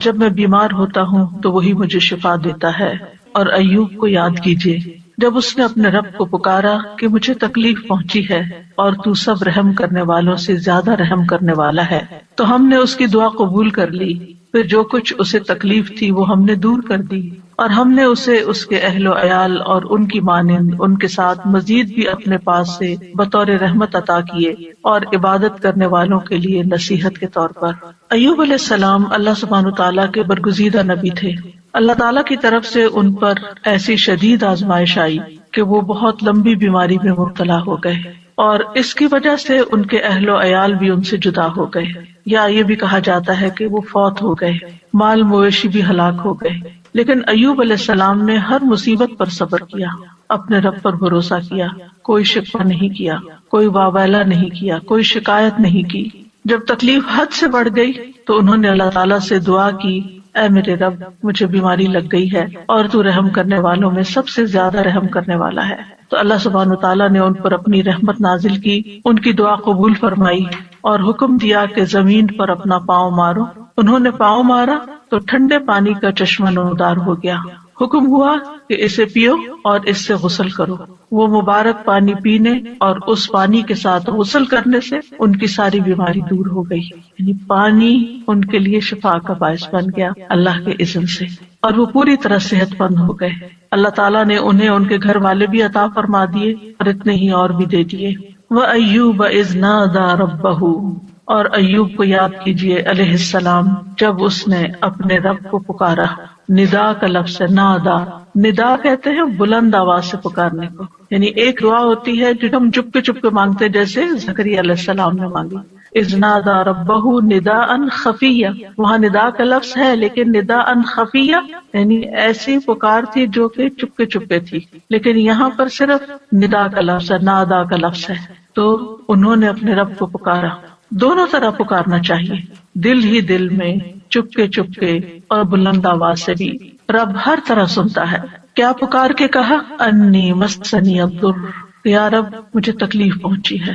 جب میں بیمار ہوتا ہوں تو وہی مجھے شفا دیتا ہے۔ اور ایوب کو یاد کیجیے جب اس نے اپنے رب کو پکارا کہ مجھے تکلیف پہنچی ہے اور تو سب رحم کرنے والوں سے زیادہ رحم کرنے والا ہے، تو ہم نے اس کی دعا قبول کر لی۔ پھر جو کچھ اسے تکلیف تھی وہ ہم نے دور کر دی، اور ہم نے اسے اس کے اہل و عیال اور ان کی مانند ان کے ساتھ مزید بھی اپنے پاس سے بطور رحمت عطا کیے اور عبادت کرنے والوں کے لیے نصیحت کے طور پر۔ ایوب علیہ السلام اللہ سبحانہ تعالیٰ کے برگزیدہ نبی تھے۔ اللہ تعالیٰ کی طرف سے ان پر ایسی شدید آزمائش آئی کہ وہ بہت لمبی بیماری میں مبتلا ہو گئے، اور اس کی وجہ سے ان کے اہل و عیال بھی ان سے جدا ہو گئے، یا یہ بھی کہا جاتا ہے کہ وہ فوت ہو گئے، مال مویشی بھی ہلاک ہو گئے۔ لیکن ایوب علیہ السلام نے ہر مصیبت پر صبر کیا، اپنے رب پر بھروسہ کیا، کوئی شکوہ نہیں کیا، کوئی واویلا نہیں کیا، کوئی شکایت نہیں کی۔ جب تکلیف حد سے بڑھ گئی تو انہوں نے اللہ تعالیٰ سے دعا کی، اے میرے رب، مجھے بیماری لگ گئی ہے اور تو رحم کرنے والوں میں سب سے زیادہ رحم کرنے والا ہے۔ تو اللہ سبحانہ تعالیٰ نے ان پر اپنی رحمت نازل کی، ان کی دعا قبول فرمائی اور حکم دیا کہ زمین پر اپنا پاؤں مارو۔ انہوں نے پاؤں مارا تو ٹھنڈے پانی کا چشمہ نمودار ہو گیا۔ حکم ہوا کہ اسے پیو اور اس سے غسل کرو۔ وہ مبارک پانی پینے اور اس پانی کے ساتھ غسل کرنے سے ان کی ساری بیماری دور ہو گئی، یعنی پانی ان کے لیے شفا کا باعث بن گیا اللہ کے اذن سے، اور وہ پوری طرح صحت مند ہو گئے۔ اللہ تعالیٰ نے انہیں ان کے گھر والے بھی عطا فرما دیے اور اتنے ہی اور بھی دے دیے۔ وَأَيُّوبَ إِذْ نَادَى رَبَّهُ، اور ایوب کو یاد کیجیے علیہ السلام جب اس نے اپنے رب کو پکارا۔ ندا کا لفظ ہے، نادا، ندا کہتے ہیں بلند آواز سے پکارنے کو، یعنی ایک دعا ہوتی ہے جو ہم چپ کے مانگتے ہیں، جیسے زکریا علیہ السلام نے مانگی، اذ نادا ربہ نداء خفیہ۔ وہاں ندا کا لفظ ہے لیکن نداء خفیہ یعنی ایسی پکار تھی جو کہ چپکے تھی، لیکن یہاں پر صرف ندا کا لفظ ہے، نادا کا لفظ ہے۔ تو انہوں نے اپنے رب کو پکارا۔ دونوں طرح پکارنا چاہیے، دل ہی دل میں، چپکے اور بلند آواز سے بھی۔ رب ہر طرح سنتا ہے۔ کیا پکار کے کہا؟ انی مسنی الضر، یا رب مجھے تکلیف پہنچی ہے۔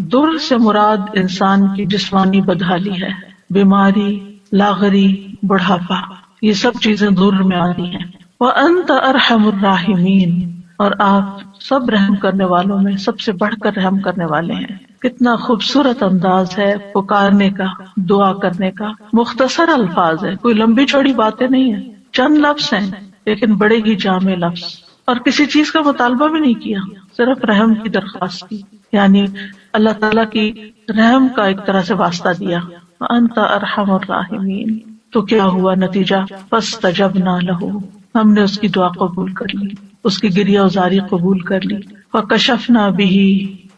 در سے مراد انسان کی جسمانی بدحالی ہے، بیماری، لاغری، بڑھاپا، یہ سب چیزیں در میں آتی ہیں۔ وانت ارحم الراحمین، اور آپ سب رحم کرنے والوں میں سب سے بڑھ کر رحم کرنے والے ہیں۔ کتنا خوبصورت انداز ہے پکارنے کا، دعا کرنے کا۔ مختصر الفاظ ہے، کوئی لمبی چوڑی باتیں نہیں ہیں، چند لفظ ہیں لیکن بڑے ہی جامع لفظ، اور کسی چیز کا مطالبہ بھی نہیں کیا، صرف رحم کی درخواست کی، یعنی اللہ تعالیٰ کی رحم کا ایک طرح سے واسطہ دیا۔ وانت ارحم الراحمین۔ تو کیا ہوا نتیجہ؟ فاستجبنا لہ، ہم نے اس کی دعا قبول کر لی، اس کی گریہ ازاری قبول کر لی۔ فکشفنا بہ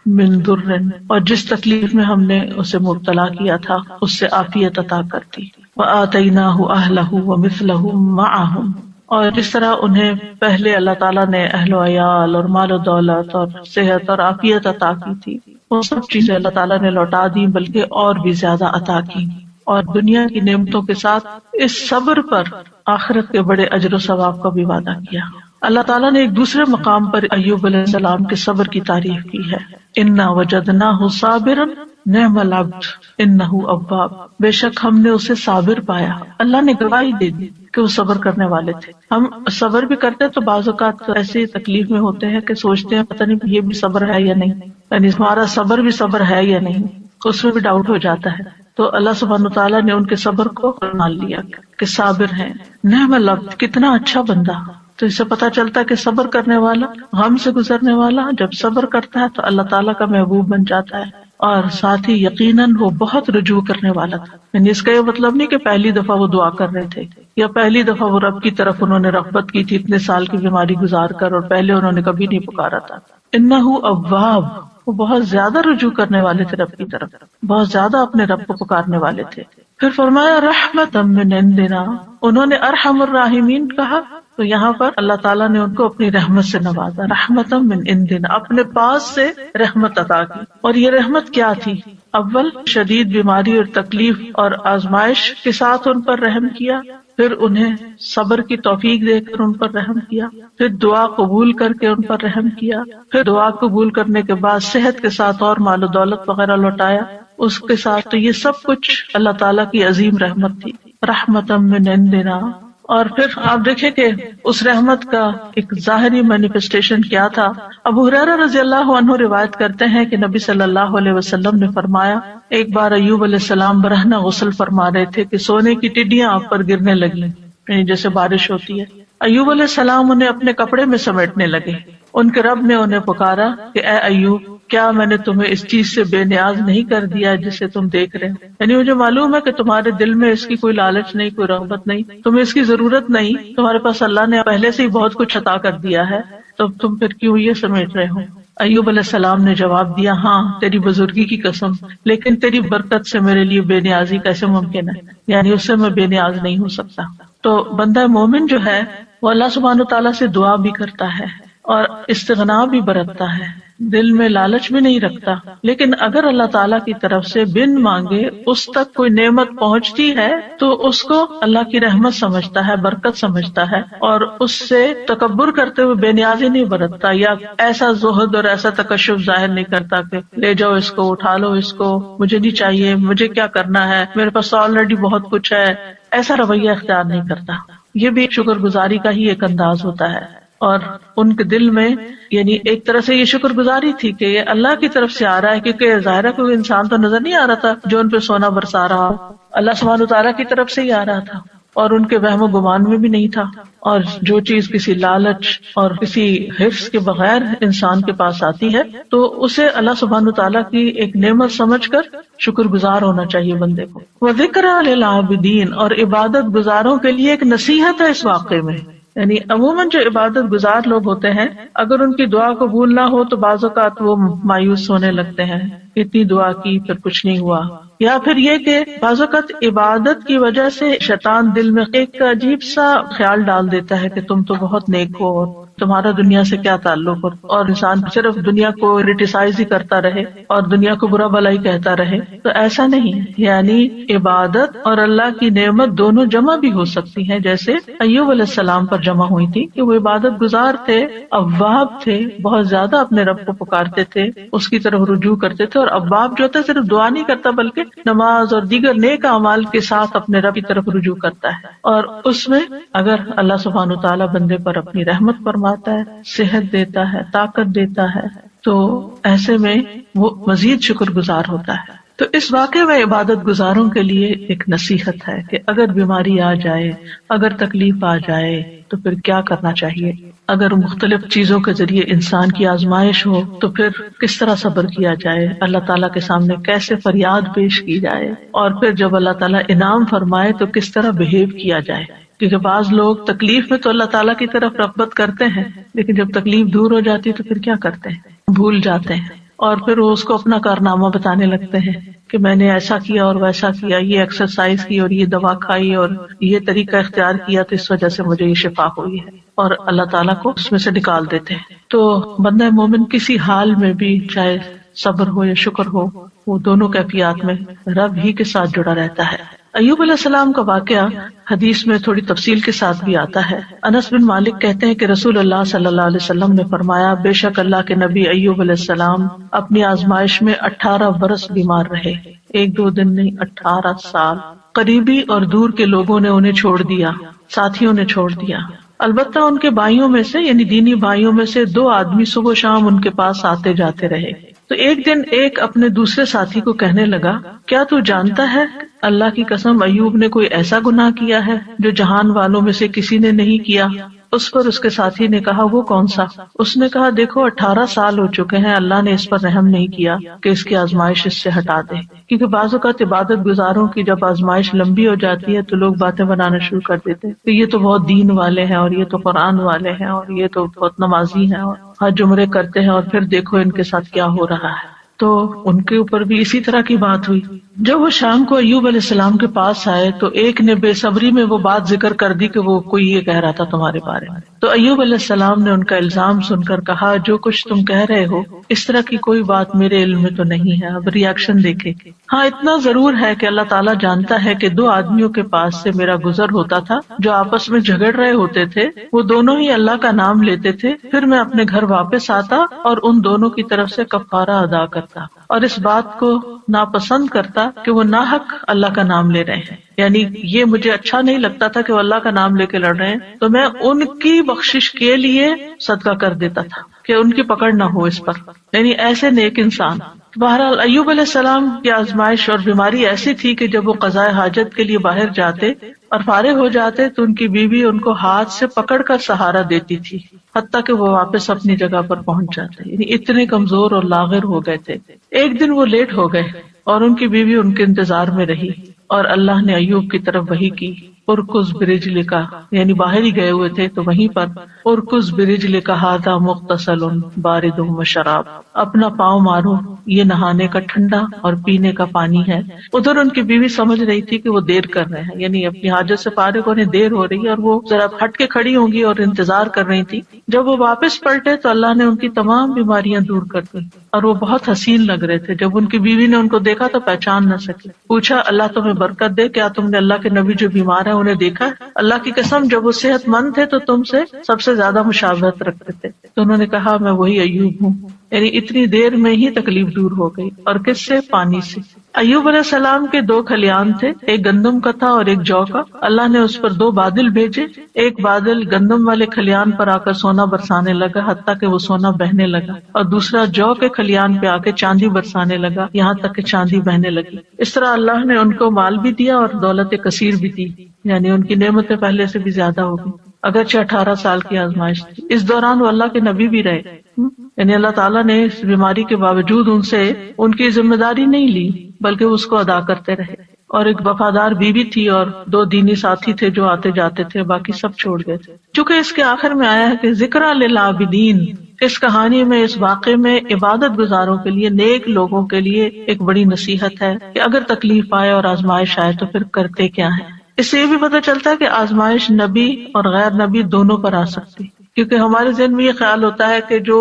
من ضر، اور جس تکلیف میں ہم نے اسے مبتلا کیا تھا اس سے عافیت عطا کر دی۔ وآتیناہ اہلہ ومثلہم معہم، اور جس طرح انہیں پہلے اللہ تعالیٰ نے اہل و عیال اور مال و دولت اور صحت اور عافیت عطا کی تھی، وہ سب چیزیں اللہ تعالیٰ نے لوٹا دی، بلکہ اور بھی زیادہ عطا کی، اور دنیا کی نعمتوں کے ساتھ اس صبر پر آخرت کے بڑے اجر و ثواب کا بھی وعدہ کیا۔ اللہ تعالیٰ نے ایک دوسرے مقام پر ایوب علیہ السلام کے صبر کی تعریف کی ہے، انا وجدناہ صابرا نعم العبد انہ اواب، بے شک ہم نے اسے صابر پایا۔ اللہ نے گواہی دے دی کہ وہ صبر کرنے والے تھے۔ ہم صبر بھی کرتے تو بعض اوقات ایسی تکلیف میں ہوتے ہیں کہ سوچتے ہیں پتہ نہیں یہ بھی صبر ہے یا نہیں، یعنی ہمارا صبر بھی صبر ہے یا نہیں، اس میں بھی ڈاؤٹ ہو جاتا ہے۔ تو اللہ سبحانہ تعالیٰ نے ان کے صبر کو مان لیا کہ صابر ہیں۔ نعم العبد، کتنا اچھا بندہ۔ تو اس سے پتہ چلتا ہے کہ صبر کرنے والا، غم سے گزرنے والا جب صبر کرتا ہے تو اللہ تعالیٰ کا محبوب بن جاتا ہے، اور ساتھ ہی یقیناً وہ بہت رجوع کرنے والا تھا۔ یعنی اس کا یہ مطلب نہیں کہ پہلی دفعہ وہ دعا کر رہے تھے یا پہلی دفعہ وہ رب کی طرف انہوں نے رغبت کی تھی اتنے سال کی بیماری گزار کر، اور پہلے انہوں نے کبھی نہیں پکارا تھا۔ انہ اواب، وہ بہت زیادہ رجوع کرنے والے تھے رب کی طرف، بہت زیادہ اپنے رب کو پکارنے والے تھے۔ پھر فرمایا رحمتا من عندنا، انہوں نے ارحم الراحمین کہا تو یہاں پر اللہ تعالیٰ نے ان کو اپنی رحمت سے نوازا، رحمتا من عندنا، اپنے پاس سے رحمت عطا کی۔ اور یہ رحمت کیا تھی؟ اول شدید بیماری اور تکلیف اور آزمائش کے ساتھ ان پر رحم کیا، پھر انہیں صبر کی توفیق دے کر ان پر رحم کیا، پھر دعا قبول کر کے ان پر رحم کیا، پھر دعا قبول کرنے کے بعد صحت کے ساتھ اور مال و دولت وغیرہ لوٹایا اس کے ساتھ۔ تو یہ سب کچھ اللہ تعالیٰ کی عظیم رحمت تھی۔ رحمتم من عندنا. اور پھر آپ دیکھیں کہ اس رحمت کا ایک ظاہری مینیفیسٹیشن کیا تھا. ابو ہریرہ رضی اللہ عنہ روایت کرتے ہیں کہ نبی صلی اللہ علیہ وسلم نے فرمایا ایک بار ایوب علیہ السلام برہنہ غسل فرما رہے تھے کہ سونے کی ٹڈیاں آپ پر گرنے لگیں، یعنی جیسے بارش ہوتی ہے. ایوب علیہ السلام انہیں اپنے کپڑے میں سمیٹنے لگے. ان کے رب نے انہیں پکارا کہ اے ایوب، کیا میں نے تمہیں اس چیز سے بے نیاز نہیں کر دیا جسے تم دیکھ رہے ہو؟ یعنی مجھے معلوم ہے کہ تمہارے دل میں اس کی کوئی لالچ نہیں، کوئی رغبت نہیں، تمہیں اس کی ضرورت نہیں، تمہارے پاس اللہ نے پہلے سے ہی بہت کچھ عطا کر دیا ہے، تو تم پھر کیوں یہ سمیٹ رہے ہو؟ ایوب علیہ السلام نے جواب دیا، ہاں تیری بزرگی کی قسم، لیکن تیری برکت سے میرے لیے بے نیازی کیسے ممکن ہے، یعنی اس سے میں بے نیاز نہیں ہو سکتا. تو بندہ مومن جو ہے وہ اللہ سبحانہ وتعالیٰ سے دعا بھی کرتا ہے اور استغنا بھی برتتا ہے، دل میں لالچ بھی نہیں رکھتا، لیکن اگر اللہ تعالیٰ کی طرف سے بن مانگے اس تک کوئی نعمت پہنچتی ہے تو اس کو اللہ کی رحمت سمجھتا ہے، برکت سمجھتا ہے، اور اس سے تکبر کرتے ہوئے بے نیازی نہیں برتتا یا ایسا زہد اور ایسا تکشف ظاہر نہیں کرتا کہ لے جاؤ اس کو، اٹھا لو اس کو، مجھے نہیں چاہیے، مجھے کیا کرنا ہے، میرے پاس آلریڈی بہت کچھ ہے، ایسا رویہ اختیار نہیں کرتا. یہ بھی شکر گزاری کا ہی ایک انداز ہوتا ہے. اور ان کے دل میں یعنی ایک طرح سے یہ شکر گزاری تھی کہ یہ اللہ کی طرف سے آ رہا ہے، کیونکہ ظاہرہ کوئی انسان تو نظر نہیں آ رہا تھا جو ان پہ سونا برسا رہا، اللہ سبحانہ وتعالیٰ کی طرف سے ہی آ رہا تھا، اور ان کے وہم و گمان میں بھی نہیں تھا. اور جو چیز کسی لالچ اور کسی حرص کے بغیر انسان کے پاس آتی ہے تو اسے اللہ سبحانہ وتعالیٰ کی ایک نعمت سمجھ کر شکر گزار ہونا چاہیے بندے کو. وَذِكْرَىٰ لِلْعَابِدِينَ، اور عبادت گزاروں کے لیے ایک نصیحت ہے اس واقعے میں. یعنی عموماً جو عبادت گزار لوگ ہوتے ہیں اگر ان کی دعا قبول نہ ہو تو بعض اوقات وہ مایوس ہونے لگتے ہیں، اتنی دعا کی پھر کچھ نہیں ہوا، یا پھر یہ کہ بعض اوقات عبادت کی وجہ سے شیطان دل میں ایک عجیب سا خیال ڈال دیتا ہے کہ تم تو بہت نیک ہو اور تمہارا دنیا سے کیا تعلق ہو، اور انسان صرف دنیا کو کرٹیسائز ہی کرتا رہے اور دنیا کو برا بھلا ہی کہتا رہے. تو ایسا نہیں، یعنی عبادت اور اللہ کی نعمت دونوں جمع بھی ہو سکتی ہیں، جیسے ایوب علیہ السلام پر جمع ہوئی تھی کہ وہ عبادت گزار تھے، اواب تھے، بہت زیادہ اپنے رب کو پکارتے تھے، اس کی طرف رجوع کرتے تھے. اور اواب جو ہوتا ہے صرف دعا نہیں کرتا بلکہ نماز اور دیگر نیک اعمال کے ساتھ اپنے رب کی طرف رجوع کرتا ہے. اور اس میں اگر اللہ سبحانہ وتعالیٰ بندے پر اپنی رحمت فرماتا ہے، صحت دیتا ہے، طاقت دیتا ہے، تو ایسے میں وہ مزید شکر گزار ہوتا ہے. تو اس واقعے میں عبادت گزاروں کے لیے ایک نصیحت ہے کہ اگر بیماری آ جائے، اگر تکلیف آ جائے تو پھر کیا کرنا چاہیے. اگر مختلف چیزوں کے ذریعے انسان کی آزمائش ہو تو پھر کس طرح صبر کیا جائے، اللہ تعالیٰ کے سامنے کیسے فریاد پیش کی جائے، اور پھر جب اللہ تعالیٰ انعام فرمائے تو کس طرح بہیو کیا جائے. کیونکہ بعض لوگ تکلیف میں تو اللہ تعالیٰ کی طرف رغبت کرتے ہیں، لیکن جب تکلیف دور ہو جاتی ہے تو پھر کیا کرتے ہیں، بھول جاتے ہیں، اور پھر وہ اس کو اپنا کارنامہ بتانے لگتے ہیں کہ میں نے ایسا کیا اور ویسا کیا، یہ ایکسرسائز کی اور یہ دوا کھائی اور یہ طریقہ اختیار کیا تو اس وجہ سے مجھے یہ شفا ہوئی ہے، اور اللہ تعالیٰ کو اس میں سے نکال دیتے ہیں. تو بندہ مومن کسی حال میں بھی، چاہے صبر ہو یا شکر ہو، وہ دونوں کیفیات میں رب ہی کے ساتھ جڑا رہتا ہے. ایوب علیہ السلام کا واقعہ حدیث میں تھوڑی تفصیل کے ساتھ بھی آتا ہے. انس بن مالک کہتے ہیں کہ رسول اللہ صلی اللہ علیہ وسلم نے فرمایا، بے شک اللہ کے نبی ایوب علیہ السلام اپنی آزمائش میں 18 برس بیمار رہے، 1-2 دن نہیں، 18 سال. قریبی اور دور کے لوگوں نے انہیں چھوڑ دیا، ساتھیوں نے چھوڑ دیا. البتہ ان کے بھائیوں میں سے یعنی دینی بھائیوں میں سے 2 آدمی صبح و شام ان کے پاس آتے جاتے رہے. تو ایک دن ایک اپنے دوسرے ساتھی کو کہنے لگا، کیا تو جانتا ہے اللہ کی قسم ایوب نے کوئی ایسا گناہ کیا ہے جو جہان والوں میں سے کسی نے نہیں کیا؟ اس پر اس کے ساتھی نے کہا، وہ کون سا؟ اس نے کہا، دیکھو 18 سال ہو چکے ہیں، اللہ نے اس پر رحم نہیں کیا کہ اس کی آزمائش اس سے ہٹا دے. کیونکہ بعض اوقات عبادت گزاروں کی جب آزمائش لمبی ہو جاتی ہے تو لوگ باتیں بنانا شروع کر دیتے کہ یہ تو بہت دین والے ہیں، اور یہ تو قرآن والے ہیں، اور یہ تو بہت نمازی ہیں، اور حج عمرے کرتے ہیں، اور پھر دیکھو ان کے ساتھ کیا ہو رہا ہے. تو ان کے اوپر بھی اسی طرح کی بات ہوئی. جب وہ شام کو ایوب علیہ السلام کے پاس آئے تو ایک نے بے صبری میں وہ بات ذکر کر دی کہ وہ کوئی یہ کہہ رہا تھا تمہارے بارے میں. تو ایوب علیہ السلام نے ان کا الزام سن کر کہا، جو کچھ تم کہہ رہے ہو اس طرح کی کوئی بات میرے علم میں تو نہیں ہے. اب ریاکشن دیکھے. ہاں اتنا ضرور ہے کہ اللہ تعالیٰ جانتا ہے کہ 2 آدمیوں کے پاس سے میرا گزر ہوتا تھا جو آپس میں جھگڑ رہے ہوتے تھے، وہ دونوں ہی اللہ کا نام لیتے تھے، پھر میں اپنے گھر واپس آتا اور ان دونوں کی طرف سے کفارہ ادا کرتا. اور اس بات کو ناپسند کرتا کہ وہ ناحق اللہ کا نام لے رہے ہیں. یعنی یہ مجھے اچھا نہیں لگتا تھا کہ وہ اللہ کا نام لے کے لڑ رہے ہیں، تو میں ان کی بخشش کے لیے صدقہ کر دیتا تھا کہ ان کی پکڑ نہ ہو اس پر. یعنی ایسے نیک انسان. بہرحال ایوب علیہ السلام کی آزمائش اور بیماری ایسی تھی کہ جب وہ قضاء حاجت کے لیے باہر جاتے اور فارغ ہو جاتے تو ان کی بیوی ان کو ہاتھ سے پکڑ کر سہارا دیتی تھی، حتیٰ کہ وہ واپس اپنی جگہ پر پہنچ جاتے. یعنی اتنے کمزور اور لاغر ہو گئے تھے. ایک دن وہ لیٹ ہو گئے اور ان کی بیوی ان کے انتظار میں رہی، اور اللہ نے ایوب کی طرف وحی کی، ارکز برجلک، یعنی باہر ہی گئے ہوئے تھے تو وہیں پر ارکز برجلک ھذا مغتسل بارد وشراب، اپنا پاؤں مارو، یہ نہانے کا ٹھنڈا اور پینے کا پانی ہے. ادھر ان کی بیوی سمجھ رہی تھی کہ وہ دیر کر رہے ہیں، یعنی اپنی حاجت سے فارغ ہونے دیر ہو رہی ہے، اور وہ ذرا ہٹ کے کھڑی ہوں گی اور انتظار کر رہی تھی. جب وہ واپس پلٹے تو اللہ نے ان کی تمام بیماریاں دور کر دی، اور وہ بہت حسین لگ رہے تھے. جب ان کی بیوی نے ان کو دیکھا تو پہچان نہ سکی. پوچھا اللہ تمہیں برکت دے، کیا تم نے اللہ کے نبی جو بیمار ہیں انہیں دیکھا؟ اللہ کی قسم جب وہ صحت مند تھے تو تم سے سب سے زیادہ مشابہت رکھتے تھے. تو انہوں نے کہا میں وہی ایوب ہوں. یعنی اتنی دیر میں ہی تکلیف دور ہو گئی. اور کس سے؟ پانی سے. ایوب علیہ السلام کے 2 کھلیان تھے، ایک گندم کا تھا اور ایک جو کا. اللہ نے اس پر 2 بادل بھیجے. ایک بادل گندم والے کھلیان پر آ کر سونا برسانے لگا حتیٰ کہ وہ سونا بہنے لگا، اور دوسرا جو کے کھلیان پہ آ کے چاندی برسانے لگا یہاں تک کہ چاندی بہنے لگی. اس طرح اللہ نے ان کو مال بھی دیا اور دولت کثیر بھی دی، یعنی ان کی نعمتیں پہلے سے بھی زیادہ ہو گئی. اگرچہ 18 سال کی آزمائش تھی. اس دوران وہ اللہ کے نبی بھی رہے. یعنی اللہ تعالیٰ نے اس بیماری کے باوجود ان سے ان کی ذمہ داری نہیں لی بلکہ اس کو ادا کرتے رہے. اور ایک وفادار بیوی تھی اور 2 دینی ساتھی تھے جو آتے جاتے تھے، باقی سب چھوڑ گئے تھے. چونکہ اس کے آخر میں آیا ہے کہ ذکر للعابدین، اس کہانی میں، اس واقعے میں عبادت گزاروں کے لیے، نیک لوگوں کے لیے ایک بڑی نصیحت ہے کہ اگر تکلیف آئے اور آزمائش آئے تو پھر کرتے کیا ہیں. اس سے یہ بھی پتہ چلتا ہے کہ آزمائش نبی اور غیر نبی دونوں پر آ سکتی، کیونکہ ہمارے ذہن میں یہ خیال ہوتا ہے کہ جو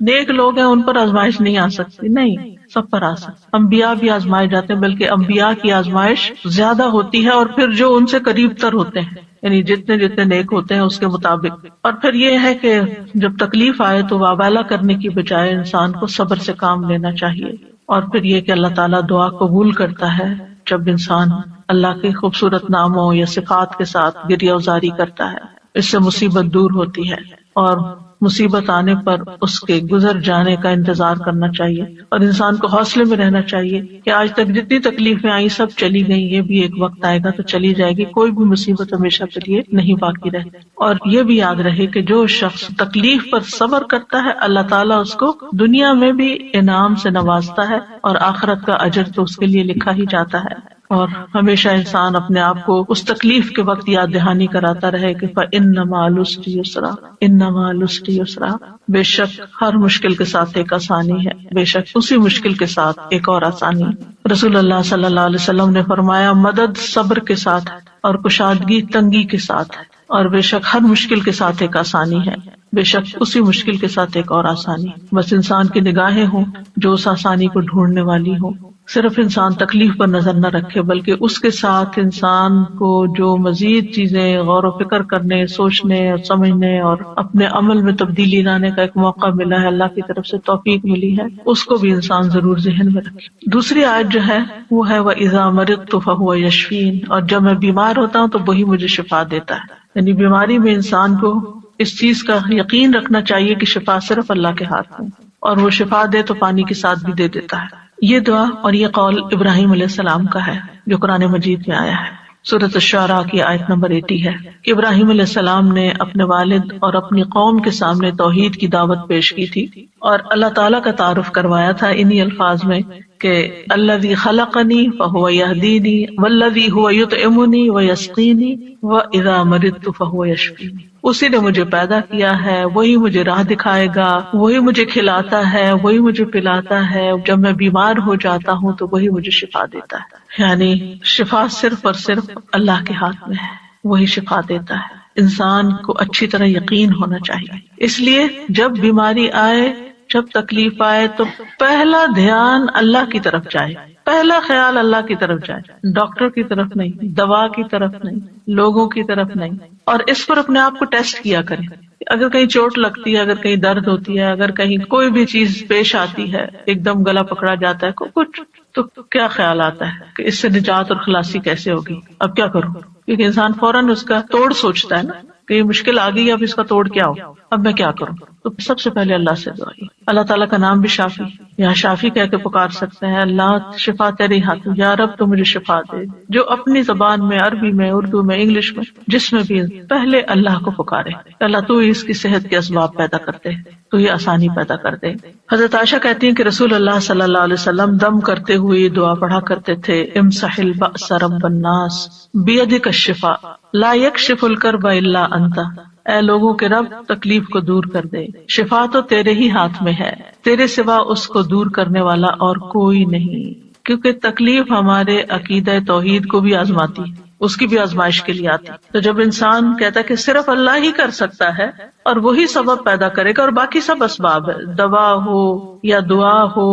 نیک لوگ ہیں ان پر آزمائش نہیں آ سکتی. نہیں، سب پر آ سکتی. انبیاء بھی آزمائے جاتے ہیں، بلکہ انبیاء کی آزمائش زیادہ ہوتی ہے، اور پھر جو ان سے قریب تر ہوتے ہیں، یعنی جتنے نیک ہوتے ہیں اس کے مطابق. اور پھر یہ ہے کہ جب تکلیف آئے تو وابالہ کرنے کی بجائے انسان کو صبر سے کام لینا چاہیے. اور پھر یہ کہ اللہ تعالیٰ دعا قبول کرتا ہے جب انسان اللہ کے خوبصورت ناموں یا صفات کے ساتھ گریہ وزاری کرتا ہے. اس سے مصیبت دور ہوتی ہے، اور مصیبت آنے پر اس کے گزر جانے کا انتظار کرنا چاہیے، اور انسان کو حوصلے میں رہنا چاہیے کہ آج تک جتنی تکلیفیں آئی سب چلی گئی، یہ بھی ایک وقت آئے گا تو چلی جائے گی. کوئی بھی مصیبت ہمیشہ کے لیے نہیں باقی رہتی. اور یہ بھی یاد رہے کہ جو شخص تکلیف پر صبر کرتا ہے اللہ تعالیٰ اس کو دنیا میں بھی انعام سے نوازتا ہے، اور آخرت کا اجر تو اس کے لیے لکھا ہی جاتا ہے. اور ہمیشہ انسان اپنے آپ کو اس تکلیف کے وقت یاد دہانی کراتا رہے کہ فَإِنَّ مَعَ الْعُسْرِ يُسْرًا، إِنَّ مَعَ الْعُسْرِ يُسْرًا، بے شک ہر مشکل کے ساتھ ایک آسانی ہے، بے شک اسی مشکل کے ساتھ ایک اور آسانی ہے. رسول اللہ صلی اللہ علیہ وسلم نے فرمایا مدد صبر کے ساتھ ہے اور کشادگی تنگی کے ساتھ ہے، اور بے شک ہر مشکل کے ساتھ ایک آسانی ہے، بے شک اسی مشکل کے ساتھ ایک اور آسانی. بس انسان کی نگاہیں ہوں جو اس آسانی کو ڈھونڈنے والی ہوں. صرف انسان تکلیف پر نظر نہ رکھے بلکہ اس کے ساتھ انسان کو جو مزید چیزیں غور و فکر کرنے، سوچنے اور سمجھنے اور اپنے عمل میں تبدیلی لانے کا ایک موقع ملا ہے، اللہ کی طرف سے توفیق ملی ہے، اس کو بھی انسان ضرور ذہن میں رکھے. دوسری آیت جو ہے وہ ہے وَإِذَا مَرِضْتُ فَهُوَ يَشْفِينِ، اور جب میں بیمار ہوتا ہوں تو وہی مجھے شفا دیتا ہے. یعنی بیماری میں انسان کو اس چیز کا یقین رکھنا چاہیے کہ شفا صرف اللہ کے ہاتھ میں، اور وہ شفا دے تو پانی کے ساتھ بھی دے دیتا ہے. یہ دعا اور یہ قول ابراہیم علیہ السلام کا ہے جو قرآن مجید میں آیا ہے. سورۃ الشعراء کی آیت نمبر 80 ہے کہ ابراہیم علیہ السلام نے اپنے والد اور اپنی قوم کے سامنے توحید کی دعوت پیش کی تھی اور اللہ تعالیٰ کا تعارف کروایا تھا انہی الفاظ میں کہ الذی خلقنی فہو یہدینی والذی هو یطعمنی ویسقینی واذا مرضت فہو یشفینی. اسی نے مجھے پیدا کیا ہے، وہی مجھے راہ دکھائے گا، وہی مجھے کھلاتا ہے، وہی مجھے پلاتا ہے، جب میں بیمار ہو جاتا ہوں تو وہی مجھے شفا دیتا ہے. یعنی شفا صرف اور صرف اللہ کے ہاتھ میں ہے، وہی شفا دیتا ہے. انسان کو اچھی طرح یقین ہونا چاہیے. اس لیے جب بیماری آئے، جب تکلیف آئے تو پہلا دھیان اللہ کی طرف جائے، پہلا خیال اللہ کی طرف جائے، ڈاکٹر کی طرف نہیں، دوا کی طرف نہیں، لوگوں کی طرف نہیں. اور اس پر اپنے آپ کو ٹیسٹ کیا کریں اگر کہیں چوٹ لگتی ہے، اگر کہیں درد ہوتی ہے، اگر کہیں کوئی بھی چیز پیش آتی ہے، ایک دم گلا پکڑا جاتا ہے کچھ، تو کیا خیال آتا ہے کہ اس سے نجات اور خلاصی کیسے ہوگی، اب کیا کروں؟ کیونکہ انسان فوراً اس کا توڑ سوچتا ہے نا کہ یہ مشکل آ گئی، اب اس کا توڑ کیا ہو، اب میں کیا کروں؟ تو سب سے پہلے اللہ سے دعائی، اللہ تعالیٰ کا نام بھی شافی، یہاں شافی کہہ کے پکار سکتے ہیں، اللہ شفا تیرے ہاتھ میں، یا رب تو مجھے شفا دے، جو اپنی زبان میں، عربی میں، اردو میں، انگلش میں، جس میں بھی پہلے اللہ کو پکارے، اللہ تو اس کی صحت کے اسباب پیدا کرتے، تو یہ آسانی پیدا کر دے۔ حضرت عائشہ کہتی ہیں کہ رسول اللہ صلی اللہ علیہ وسلم دم کرتے ہوئے یہ دعا پڑھا کرتے تھے، امسح البأس رب الناس بیدک الشفاء لا یکشف الکرب الا انت، اے لوگوں کے رب تکلیف کو دور کر دے، شفا تو تیرے ہی ہاتھ میں ہے، تیرے سوا اس کو دور کرنے والا اور کوئی نہیں۔ کیونکہ تکلیف ہمارے عقیدہ توحید کو بھی آزماتی ہے، اس کی بھی آزمائش کے لیے آتی، تو جب انسان کہتا ہے کہ صرف اللہ ہی کر سکتا ہے اور وہی سبب پیدا کرے گا اور باقی سب اسباب ہے، دوا ہو یا دعا ہو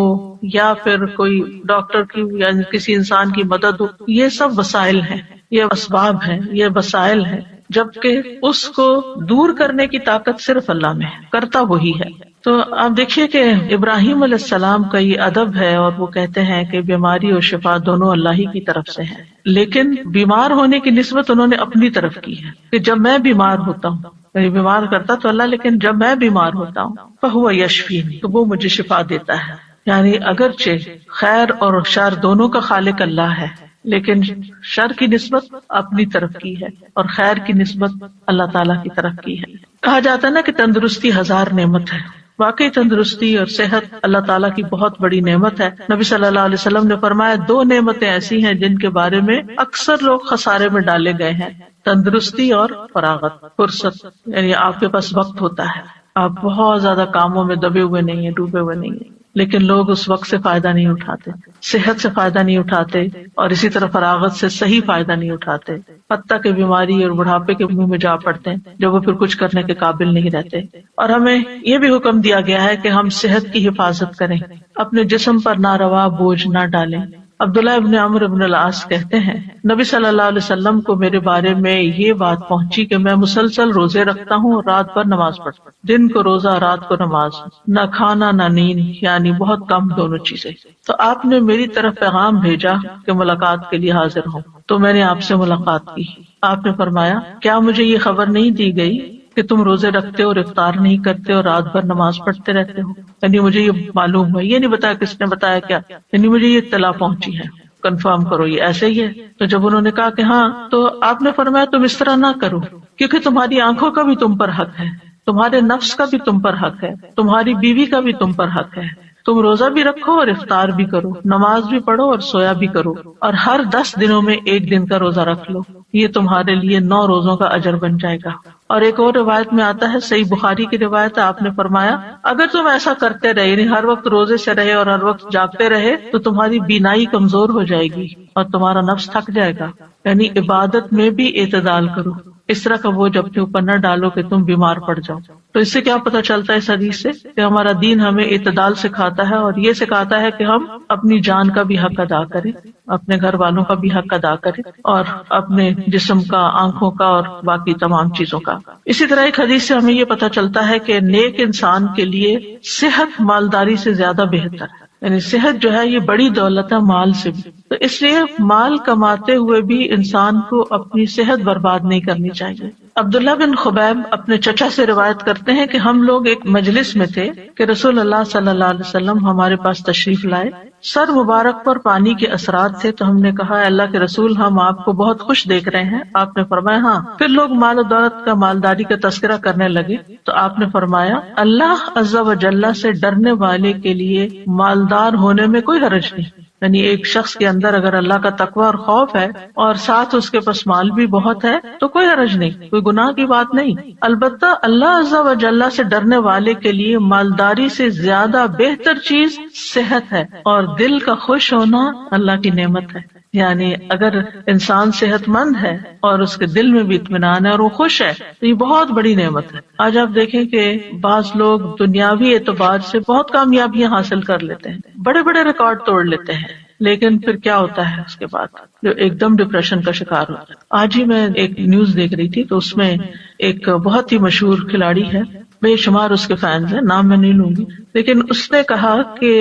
یا پھر کوئی ڈاکٹر کی یا کسی انسان کی مدد ہو، یہ سب وسائل ہیں، یہ اسباب ہیں، یہ وسائل ہیں، جبکہ اس کو دور کرنے کی طاقت صرف اللہ میں ہے، کرتا وہی ہے۔ تو آپ دیکھیے کہ ابراہیم علیہ السلام کا یہ ادب ہے، اور وہ کہتے ہیں کہ بیماری اور شفا دونوں اللہ ہی کی طرف سے ہیں، لیکن بیمار ہونے کی نسبت انہوں نے اپنی طرف کی ہے کہ جب میں بیمار ہوتا ہوں، میری بیمار کرتا تو اللہ، لیکن جب میں بیمار ہوتا ہوں فَهُوَ يَشْفِينِ، تو وہ مجھے شفا دیتا ہے۔ یعنی اگرچہ خیر اور شر دونوں کا خالق اللہ ہے، لیکن شر کی نسبت اپنی طرف کی ہے اور خیر کی نسبت اللہ تعالیٰ کی طرف کی ہے۔ کہا جاتا ہے نا کہ تندرستی 1000 نعمت ہے، واقعی تندرستی اور صحت اللہ تعالیٰ کی بہت بڑی نعمت ہے۔ نبی صلی اللہ علیہ وسلم نے فرمایا 2 نعمتیں ایسی ہیں جن کے بارے میں اکثر لوگ خسارے میں ڈالے گئے ہیں، تندرستی اور فراغت، فرصت، یعنی آپ کے پاس وقت ہوتا ہے، آپ بہت زیادہ کاموں میں دبے ہوئے نہیں ہیں، ڈوبے ہوئے نہیں ہیں، لیکن لوگ اس وقت سے فائدہ نہیں اٹھاتے، صحت سے فائدہ نہیں اٹھاتے، اور اسی طرح فراغت سے صحیح فائدہ نہیں اٹھاتے، حتیٰ کہ بیماری اور بڑھاپے کے منہ میں جا پڑتے ہیں جب وہ پھر کچھ کرنے کے قابل نہیں رہتے۔ اور ہمیں یہ بھی حکم دیا گیا ہے کہ ہم صحت کی حفاظت کریں، اپنے جسم پر ناروا بوجھ نہ ڈالیں۔ عبداللہ ابن عمرو ابن العاص کہتے ہیں نبی صلی اللہ علیہ وسلم کو میرے بارے میں یہ بات پہنچی کہ میں مسلسل روزے رکھتا ہوں اور رات بھر نماز پڑھتا ہوں، دن کو روزہ رات کو نماز، نہ کھانا نہ نیند، یعنی بہت کم دونوں چیزیں۔ تو آپ نے میری طرف پیغام بھیجا کہ ملاقات کے لیے حاضر ہوں، تو میں نے آپ سے ملاقات کی۔ آپ نے فرمایا کیا مجھے یہ خبر نہیں دی گئی کہ تم روزے رکھتے ہو اور افطار نہیں کرتے اور رات بھر نماز پڑھتے رہتے ہو؟ یعنی مجھے یہ معلوم ہے، یہ نہیں بتایا کس نے بتایا کیا، یعنی مجھے یہ اطلاع پہنچی ہے، کنفرم کرو یہ ایسے ہی ہے۔ تو جب انہوں نے کہا کہ ہاں، تو آپ نے فرمایا تم اس طرح نہ کرو، کیونکہ تمہاری آنکھوں کا بھی تم پر حق ہے، تمہارے نفس کا بھی تم پر حق ہے، تمہاری بیوی کا بھی تم پر حق ہے، تم روزہ بھی رکھو اور افطار بھی کرو، نماز بھی پڑھو اور سویا بھی کرو، اور ہر 10 دنوں میں 1 دن کا روزہ رکھ لو، یہ تمہارے لیے 9 روزوں کا اجر بن جائے گا۔ اور ایک اور روایت میں آتا ہے، صحیح بخاری کی روایت ہے، آپ نے فرمایا اگر تم ایسا کرتے رہے، یعنی ہر وقت روزے سے رہے اور ہر وقت جاگتے رہے، تو تمہاری بینائی کمزور ہو جائے گی اور تمہارا نفس تھک جائے گا۔ یعنی عبادت میں بھی اعتدال کرو، اس طرح کا بوجھ اپنے اوپر نہ ڈالو کہ تم بیمار پڑ جاؤ۔ تو اس سے کیا پتہ چلتا ہے اس حدیث سے کہ ہمارا دین ہمیں اعتدال سکھاتا ہے، اور یہ سکھاتا ہے کہ ہم اپنی جان کا بھی حق ادا کریں، اپنے گھر والوں کا بھی حق ادا کریں، اور اپنے جسم کا، آنکھوں کا اور باقی تمام چیزوں کا۔ اسی طرح ایک حدیث سے ہمیں یہ پتہ چلتا ہے کہ نیک انسان کے لیے صحت مالداری سے زیادہ بہتر ہے، یعنی صحت جو ہے یہ بڑی دولت ہے مال سے بھی، تو اس لیے مال کماتے ہوئے بھی انسان کو اپنی صحت برباد نہیں کرنی چاہیے۔ عبداللہ بن خبیب اپنے چچا سے روایت کرتے ہیں کہ ہم لوگ ایک مجلس میں تھے کہ رسول اللہ صلی اللہ علیہ وسلم ہمارے پاس تشریف لائے، سر مبارک پر پانی کے اثرات تھے، تو ہم نے کہا اے اللہ کے رسول ہم آپ کو بہت خوش دیکھ رہے ہیں۔ آپ نے فرمایا ہاں۔ پھر لوگ مال و دولت کا، مالداری کا تذکرہ کرنے لگے، تو آپ نے فرمایا اللہ عز و جل سے ڈرنے والے کے لیے مالدار ہونے میں کوئی حرج نہیں، یعنی ایک شخص کے اندر اگر اللہ کا تقوی اور خوف ہے اور ساتھ اس کے پاس مال بھی بہت ہے تو کوئی حرج نہیں، کوئی گناہ کی بات نہیں۔ البتہ اللہ عز و جل سے ڈرنے والے کے لیے مالداری سے زیادہ بہتر چیز صحت ہے، اور دل کا خوش ہونا اللہ کی نعمت ہے۔ یعنی اگر انسان صحت مند ہے اور اس کے دل میں بھی اطمینان ہے اور وہ خوش ہے تو یہ بہت بڑی نعمت ہے۔ آج آپ دیکھیں کہ بعض لوگ دنیاوی اعتبار سے بہت کامیابیاں حاصل کر لیتے ہیں، بڑے بڑے ریکارڈ توڑ لیتے ہیں، لیکن پھر کیا ہوتا ہے اس کے بعد، جو ایک دم ڈپریشن کا شکار ہوتا ہے۔ آج ہی میں ایک نیوز دیکھ رہی تھی تو اس میں ایک بہت ہی مشہور کھلاڑی ہے، بے شمار اس کے فینز ہیں، نام میں نہیں لوں گی، لیکن اس نے کہا کہ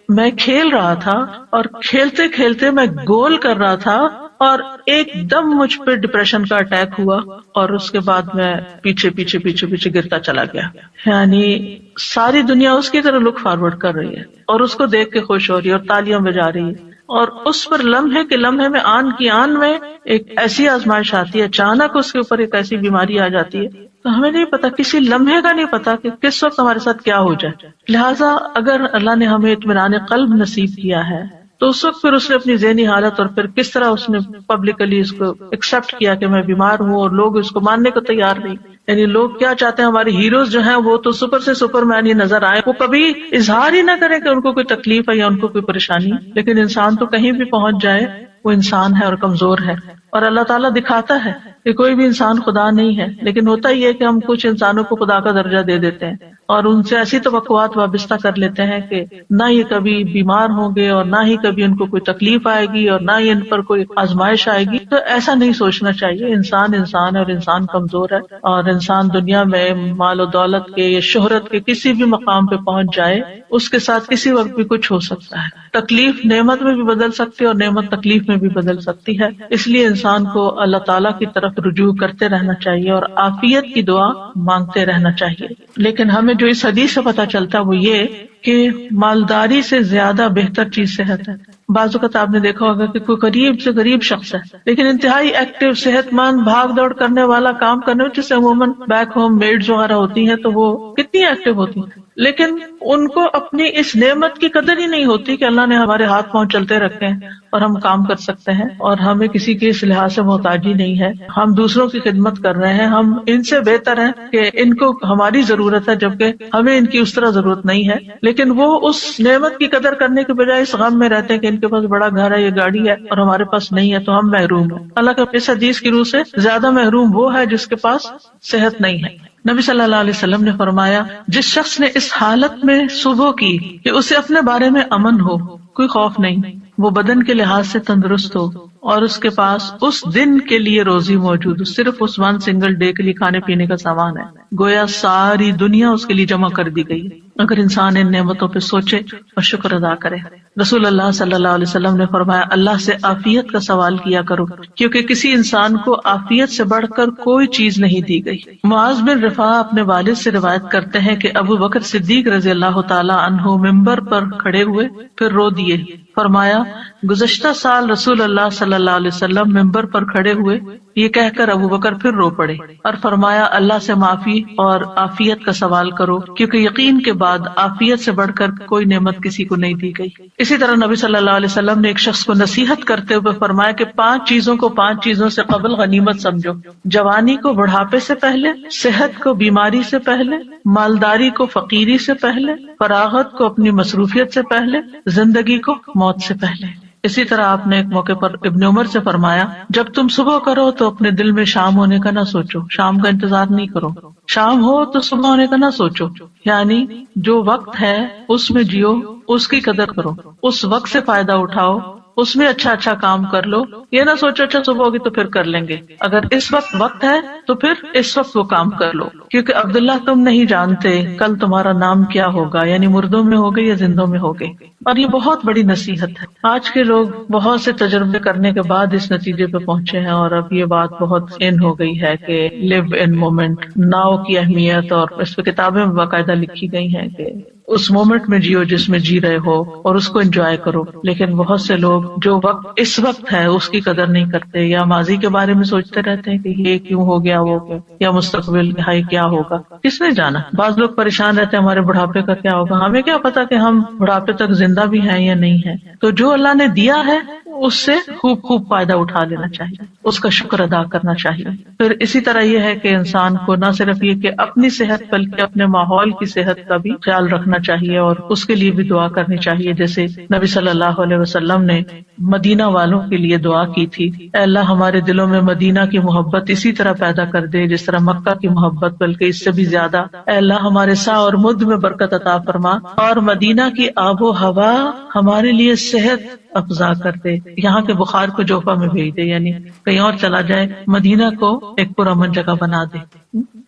میں کھیل رہا تھا اور کھیلتے کھیلتے میں گول کر رہا تھا اور ایک دم مجھ پہ ڈپریشن کا اٹیک ہوا اور اس کے بعد میں پیچھے پیچھے پیچھے پیچھے گرتا چلا گیا۔ یعنی ساری دنیا اس کی طرح لک فارورڈ کر رہی ہے اور اس کو دیکھ کے خوش ہو رہی ہے اور تالیاں بجا رہی ہے، اور اس پر لمحے کے لمحے میں آن کی آن میں ایک ایسی آزمائش آتی ہے، اچانک اس کے اوپر ایک ایسی بیماری آ جاتی ہے تو ہمیں نہیں پتا، کسی لمحے کا نہیں پتا کہ کس وقت ہمارے ساتھ کیا ہو جائے۔ لہٰذا اگر اللہ نے ہمیں اطمینان قلب نصیب کیا ہے تو اس وقت پھر اس نے اپنی ذہنی حالت اور پھر کس طرح اس نے پبلکلی اس کو ایکسپٹ کیا کہ میں بیمار ہوں، اور لوگ اس کو ماننے کو تیار نہیں۔ یعنی لوگ کیا چاہتے ہیں، ہمارے ہیروز جو ہیں وہ تو سپر سے سپر مین ہی نظر آئے، وہ کبھی اظہار ہی نہ کریں کہ ان کو کوئی تکلیف ہے یا ان کو کوئی پریشانی، لیکن انسان تو کہیں بھی پہنچ جائے وہ انسان ہے اور کمزور ہے، اور اللہ تعالیٰ دکھاتا ہے کہ کوئی بھی انسان خدا نہیں ہے، لیکن ہوتا ہی ہے کہ ہم کچھ انسانوں کو خدا کا درجہ دے دیتے ہیں اور ان سے ایسی توقعات وابستہ کر لیتے ہیں کہ نہ یہ کبھی بیمار ہوں گے اور نہ ہی کبھی ان کو کوئی تکلیف آئے گی اور نہ ہی ان پر کوئی آزمائش آئے گی۔ تو ایسا نہیں سوچنا چاہیے، انسان انسان ہے اور انسان کمزور ہے، اور انسان دنیا میں مال و دولت کے یا شہرت کے کسی بھی مقام پہ پہنچ جائے، اس کے ساتھ کسی وقت بھی کچھ ہو سکتا ہے۔ تکلیف نعمت میں بھی بدل سکتی ہے اور نعمت تکلیف میں بھی بدل سکتی ہے، اس لیے انسان کو اللہ تعالیٰ کی طرف رجوع کرتے رہنا چاہیے اور عافیت کی دعا مانگتے رہنا چاہیے۔ لیکن ہمیں جو اس حدیث سے پتہ چلتا ہے وہ یہ کہ مالداری سے زیادہ بہتر چیز صحت ہے۔ بعض اوقات آپ نے دیکھا ہوگا کہ کوئی غریب سے غریب شخص ہے لیکن انتہائی ایکٹیو، صحت مند، بھاگ دوڑ کرنے والا، کام کرنے والا، جس سے عموماً بیک ہوم میڈز وغیرہ ہوتی ہیں تو وہ کتنی ایکٹیو ہوتی ہیں، لیکن ان کو اپنی اس نعمت کی قدر ہی نہیں ہوتی کہ اللہ نے ہمارے ہاتھ پاؤں چلتے رکھے ہیں اور ہم کام کر سکتے ہیں اور ہمیں کسی کے اس لحاظ سے محتاجی نہیں ہے، ہم دوسروں کی خدمت کر رہے ہیں، ہم ان سے بہتر ہیں کہ ان کو ہماری ضرورت ہے جبکہ ہمیں ان کی اس طرح ضرورت نہیں ہے، لیکن وہ اس نعمت کی قدر کرنے کے بجائے اس غم میں رہتے ہیں کہ ان کے پاس بڑا گھر ہے، یہ گاڑی ہے اور ہمارے پاس نہیں ہے تو ہم محروم ہیں۔ اللہ کا اس حدیث کی روح سے زیادہ محروم وہ ہے جس کے پاس صحت نہیں ہے۔ نبی صلی اللہ علیہ وسلم نے فرمایا، جس شخص نے اس حالت میں صبح کی کہ اسے اپنے بارے میں امن ہو، کوئی خوف نہیں، وہ بدن کے لحاظ سے تندرست ہو اور اس کے پاس اس دن کے لیے روزی موجود ہو، صرف اس ون سنگل ڈے کے لیے کھانے پینے کا سامان ہے، گویا ساری دنیا اس کے لیے جمع کر دی گئی۔ اگر انسان ان نعمتوں پہ سوچے اور شکر ادا کرے۔ رسول اللہ صلی اللہ علیہ وسلم نے فرمایا، اللہ سے عافیت کا سوال کیا کرو کیونکہ کسی انسان کو عافیت سے بڑھ کر کوئی چیز نہیں دی گئی۔ معاذ بن رفاع اپنے والد سے روایت کرتے ہیں کہ ابو بکر صدیق رضی اللہ تعالی عنہ ممبر پر کھڑے ہوئے پھر رو دیے، فرمایا گزشتہ سال رسول اللہ صلی اللہ علیہ وسلم ممبر پر کھڑے ہوئے، یہ کہہ کر ابو بکر پھر رو پڑے اور فرمایا اللہ سے معافی اور عافیت کا سوال کرو کیونکہ یقین کے بعد عافیت سے بڑھ کر کوئی نعمت کسی کو نہیں دی گئی۔ اسی طرح نبی صلی اللہ علیہ وسلم نے ایک شخص کو نصیحت کرتے ہوئے فرمایا کہ 5 چیزوں کو 5 چیزوں سے قبل غنیمت سمجھو، جوانی کو بڑھاپے سے پہلے، صحت کو بیماری سے پہلے، مالداری کو فقیری سے پہلے، فراغت کو اپنی مصروفیت سے پہلے، زندگی کو موت سے پہلے۔ اسی طرح آپ نے ایک موقع پر ابن عمر سے فرمایا، جب تم صبح کرو تو اپنے دل میں شام ہونے کا نہ سوچو، شام کا انتظار نہیں کرو، شام ہو تو صبح ہونے کا نہ سوچو، یعنی جو وقت ہے اس میں جیو، اس کی قدر کرو، اس وقت سے فائدہ اٹھاؤ، اس میں اچھا اچھا کام کر لو، یہ نہ سوچو اچھا صبح ہوگی تو پھر کر لیں گے، اگر اس وقت ہے تو پھر اس وقت وہ کام کر لو، کیونکہ عبداللہ تم نہیں جانتے کل تمہارا نام کیا ہوگا، یعنی مردوں میں ہوگے یا زندوں میں ہوگے۔ اور یہ بہت بڑی نصیحت ہے، آج کے لوگ بہت سے تجربے کرنے کے بعد اس نتیجے پہ پہنچے ہیں اور اب یہ بات بہت ان ہو گئی ہے کہ لیو ان مومنٹ، ناؤ کی اہمیت، اور اس پہ کتابیں باقاعدہ لکھی گئی ہیں کہ اس مومنٹ میں جیو جس میں جی رہے ہو اور اس کو انجوائے کرو، لیکن بہت سے لوگ جو وقت اس وقت ہے اس کی قدر نہیں کرتے یا ماضی کے بارے میں سوچتے رہتے ہیں کہ یہ کیوں ہو گیا وہ کیوں، یا مستقبل ہائی کیا ہوگا، کس نے جانا۔ بعض لوگ پریشان رہتے ہیں ہمارے بڑھاپے کا کیا ہوگا، ہمیں کیا پتا کہ ہم بڑھاپے تک زندہ بھی ہیں یا نہیں ہیں۔ تو جو اللہ نے دیا ہے اس سے خوب خوب فائدہ اٹھا لینا چاہیے، اس کا شکر ادا کرنا چاہیے۔ پھر اسی طرح یہ ہے کہ انسان کو نہ صرف یہ کہ اپنی صحت بلکہ اپنے ماحول کی صحت کا بھی خیال رکھنا چاہیے اور اس کے لیے بھی دعا کرنی چاہیے، جیسے نبی صلی اللہ علیہ وسلم نے مدینہ والوں کے لیے دعا کی تھی، اے اللہ ہمارے دلوں میں مدینہ کی محبت اسی طرح پیدا کر دے جس طرح مکہ کی محبت، بلکہ اس سے بھی زیادہ۔ اے اللہ ہمارے سا اور مد میں برکت عطا فرما اور مدینہ کی آب و ہوا ہمارے لیے صحت افزا کر دے، یہاں کے بخار کو جوفا میں بھیج دے، یعنی کہیں اور چلا جائے، مدینہ کو ایک پرامن جگہ بنا دے۔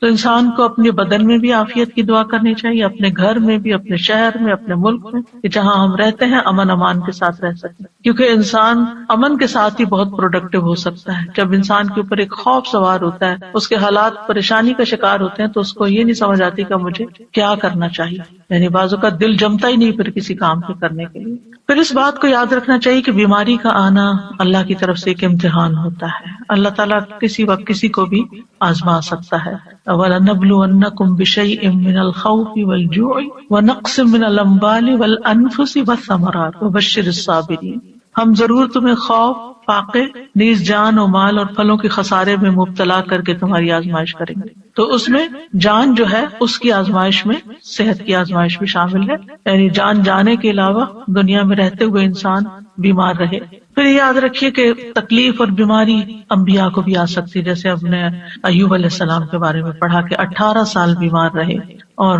تو انسان کو اپنے بدن میں بھی عافیت کی دعا کرنی چاہیے، اپنے گھر میں بھی، اپنے شہر میں، اپنے ملک میں، کہ جہاں ہم رہتے ہیں امن امان کے ساتھ رہ سکیں، کیونکہ انسان امن کے ساتھ ہی بہت پروڈکٹیو ہو سکتا ہے۔ جب انسان کے اوپر ایک خوف سوار ہوتا ہے، اس کے حالات پریشانی کا شکار ہوتے ہیں، تو اس کو یہ نہیں سمجھ آتی کہ مجھے کیا کرنا چاہیے، یعنی بعض اوقات دل جمتا ہی نہیں پھر کسی کام کے کرنے کے لیے۔ پھر اس بات کو یاد رکھنا چاہیے کہ بیماری کا آنا اللہ کی طرف سے ایک امتحان ہوتا ہے، اللہ تعالیٰ کسی وقت کسی کو بھی آزما سکتا ہے۔ وَلَنَبْلُوَنَّكُمْ بِشَيْءٍ مِّنَ الْخَوْفِ وَالْجُوعِ وَنَقْصٍ مِّنَ الْأَمْوَالِ وَالْأَنفُسِ وَالثَّمَرَاتِ وَبَشِّرِ الصَّابِرِينَ، ہم ضرور تمہیں خوف، فاقے، نیز جان و مال اور پھلوں کے خسارے میں مبتلا کر کے تمہاری آزمائش کریں گے۔ تو اس میں جان جو ہے اس کی آزمائش میں صحت کی آزمائش بھی شامل ہے، یعنی جان جانے کے علاوہ دنیا میں رہتے ہوئے انسان بیمار رہے۔ پھر یاد رکھیے کہ تکلیف اور بیماری انبیاء کو بھی آ سکتی، جیسے ہم نے ایوب علیہ السلام کے بارے میں پڑھا کہ 18 سال بیمار رہے، اور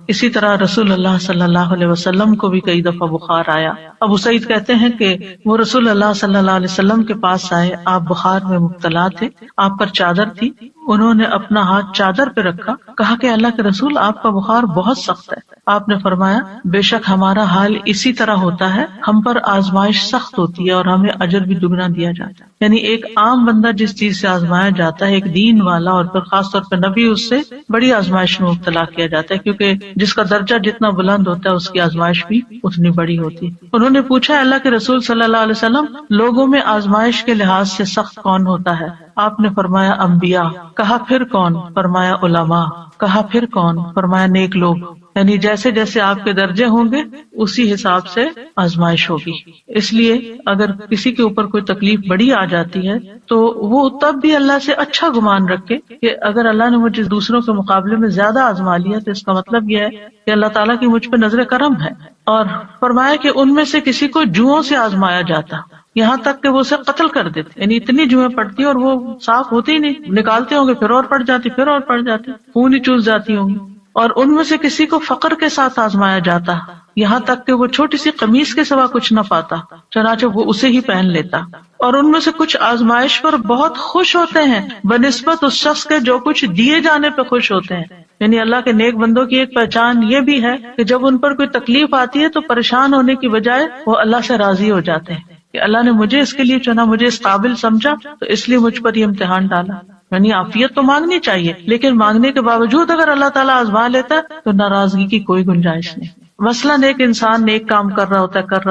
اسی طرح رسول اللہ صلی اللہ علیہ وسلم کو بھی کئی دفعہ بخار آیا۔ ابو سعید کہتے ہیں کہ وہ رسول اللہ صلی اللہ علیہ وسلم کے پاس آئے، آپ بخار میں مبتلا تھے، آپ پر چادر تھی، انہوں نے اپنا ہاتھ چادر پہ رکھا، کہا کہ اللہ کے رسول آپ کا بخار بہت سخت ہے۔ آپ نے فرمایا بے شک ہمارا حال اسی طرح ہوتا ہے، ہم پر آزمائش سخت ہوتی ہے اور ہمیں اجر بھی دگنا دیا جاتا ہے۔ یعنی ایک عام بندہ جس چیز سے آزمایا جاتا ہے، ایک دین والا اور پھر خاص طور پہ نبی، اس سے بڑی آزمائش میں مبتلا کیا جاتا ہے، کیونکہ جس کا درجہ جتنا بلند ہوتا ہے اس کی آزمائش بھی اتنی بڑی ہوتی ہے۔ انہوں نے پوچھا اللہ کے رسول صلی اللہ علیہ وسلم لوگوں میں آزمائش کے لحاظ سے سخت کون ہوتا ہے؟ آپ نے فرمایا انبیاء۔ کہا پھر کون؟ فرمایا علماء۔ کہا پھر کون؟ فرمایا نیک لوگ۔ یعنی جیسے جیسے آپ کے درجے ہوں گے اسی حساب سے آزمائش ہوگی۔ اس لیے اگر کسی کے اوپر کوئی تکلیف بڑی آ جاتی ہے تو وہ تب بھی اللہ سے اچھا گمان رکھے کہ اگر اللہ نے مجھے دوسروں کے مقابلے میں زیادہ آزما لیا تو اس کا مطلب یہ ہے کہ اللہ تعالیٰ کی مجھ پہ نظر کرم ہے۔ اور فرمایا کہ ان میں سے کسی کو جوؤں سے آزمایا جاتا، یہاں تک کہ وہ اسے قتل کر دیتے، یعنی اتنی جوئیں پڑتی اور وہ صاف ہوتی ہی نہیں، نکالتے ہوں گے پھر اور پڑ جاتی، پھر اور پڑ جاتی، خون ہی چوس جاتی ہوں گی۔ اور ان میں سے کسی کو فقر کے ساتھ آزمایا جاتا، یہاں تک کہ وہ چھوٹی سی قمیص کے سوا کچھ نہ پاتا، چنانچہ وہ اسے ہی پہن لیتا۔ اور ان میں سے کچھ آزمائش پر بہت خوش ہوتے ہیں بنسبت اس شخص کے جو کچھ دیے جانے پہ خوش ہوتے ہیں۔ یعنی اللہ کے نیک بندوں کی ایک پہچان یہ بھی ہے کہ جب ان پر کوئی تکلیف آتی ہے تو پریشان ہونے کی بجائے وہ اللہ سے راضی ہو جاتے ہیں کہ اللہ نے مجھے اس کے لیے چنا، مجھے اس قابل سمجھا، تو اس لیے مجھ پر یہ امتحان ڈالا۔ یعنی عافیت تو مانگنی چاہیے، لیکن مانگنے کے باوجود اگر اللہ تعالیٰ آزما لیتا ہے تو ناراضگی کی کوئی گنجائش نہیں۔ مثلاً ایک انسان نیک کام کر رہا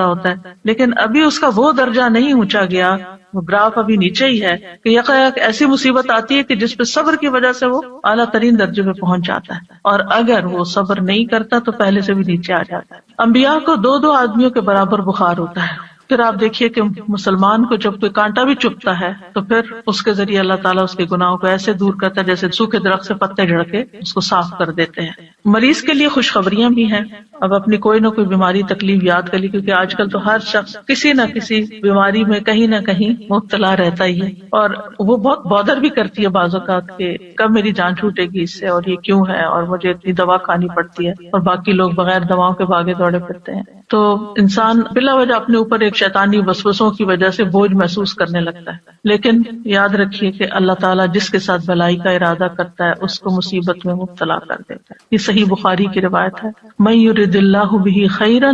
ہوتا ہے لیکن ابھی اس کا وہ درجہ نہیں اونچا گیا، وہ گراف ابھی نیچے ہی ہے، کہ یکایک ایسی مصیبت آتی ہے کہ جس پہ صبر کی وجہ سے وہ اعلیٰ ترین درجے پہ پہنچ جاتا ہے، اور اگر وہ صبر نہیں کرتا تو پہلے سے بھی نیچے آ جاتا ہے۔ انبیاء کو 2 آدمیوں کے برابر بخار ہوتا ہے۔ پھر آپ دیکھیے کہ مسلمان کو جب کوئی کانٹا بھی چبھتا ہے تو پھر اس کے ذریعے اللہ تعالیٰ اس کے گناہوں کو ایسے دور کرتا ہے جیسے سوکھے درخت سے پتے جھڑ کے اس کو صاف کر دیتے ہیں۔ مریض کے لیے خوشخبریاں بھی ہیں، اب اپنی کوئی نہ کوئی بیماری تکلیف یاد کر لی، کیونکہ آج کل تو ہر شخص کسی نہ کسی بیماری میں کہیں نہ کہیں مبتلا رہتا ہی ہے، اور وہ بہت بودر بھی کرتی ہے بعض اوقات کہ کب میری جان چھوٹے گی اس سے، اور یہ کیوں ہے، اور مجھے اتنی دوا کھانی پڑتی ہے، اور باقی لوگ بغیر دواؤں کے بھاگے دوڑے پھرتے ہیں۔ تو انسان بلا وجہ اپنے اوپر ایک شیطانی وسوسوں کی وجہ سے بوجھ محسوس کرنے لگتا ہے، لیکن یاد رکھیے کہ اللہ تعالیٰ جس کے ساتھ بھلائی کا ارادہ کرتا ہے اس کو مصیبت میں مبتلا کر دیتا ہے۔ یہ صحیح بخاری کی روایت ہے، من یرد اللہ بہ خیرا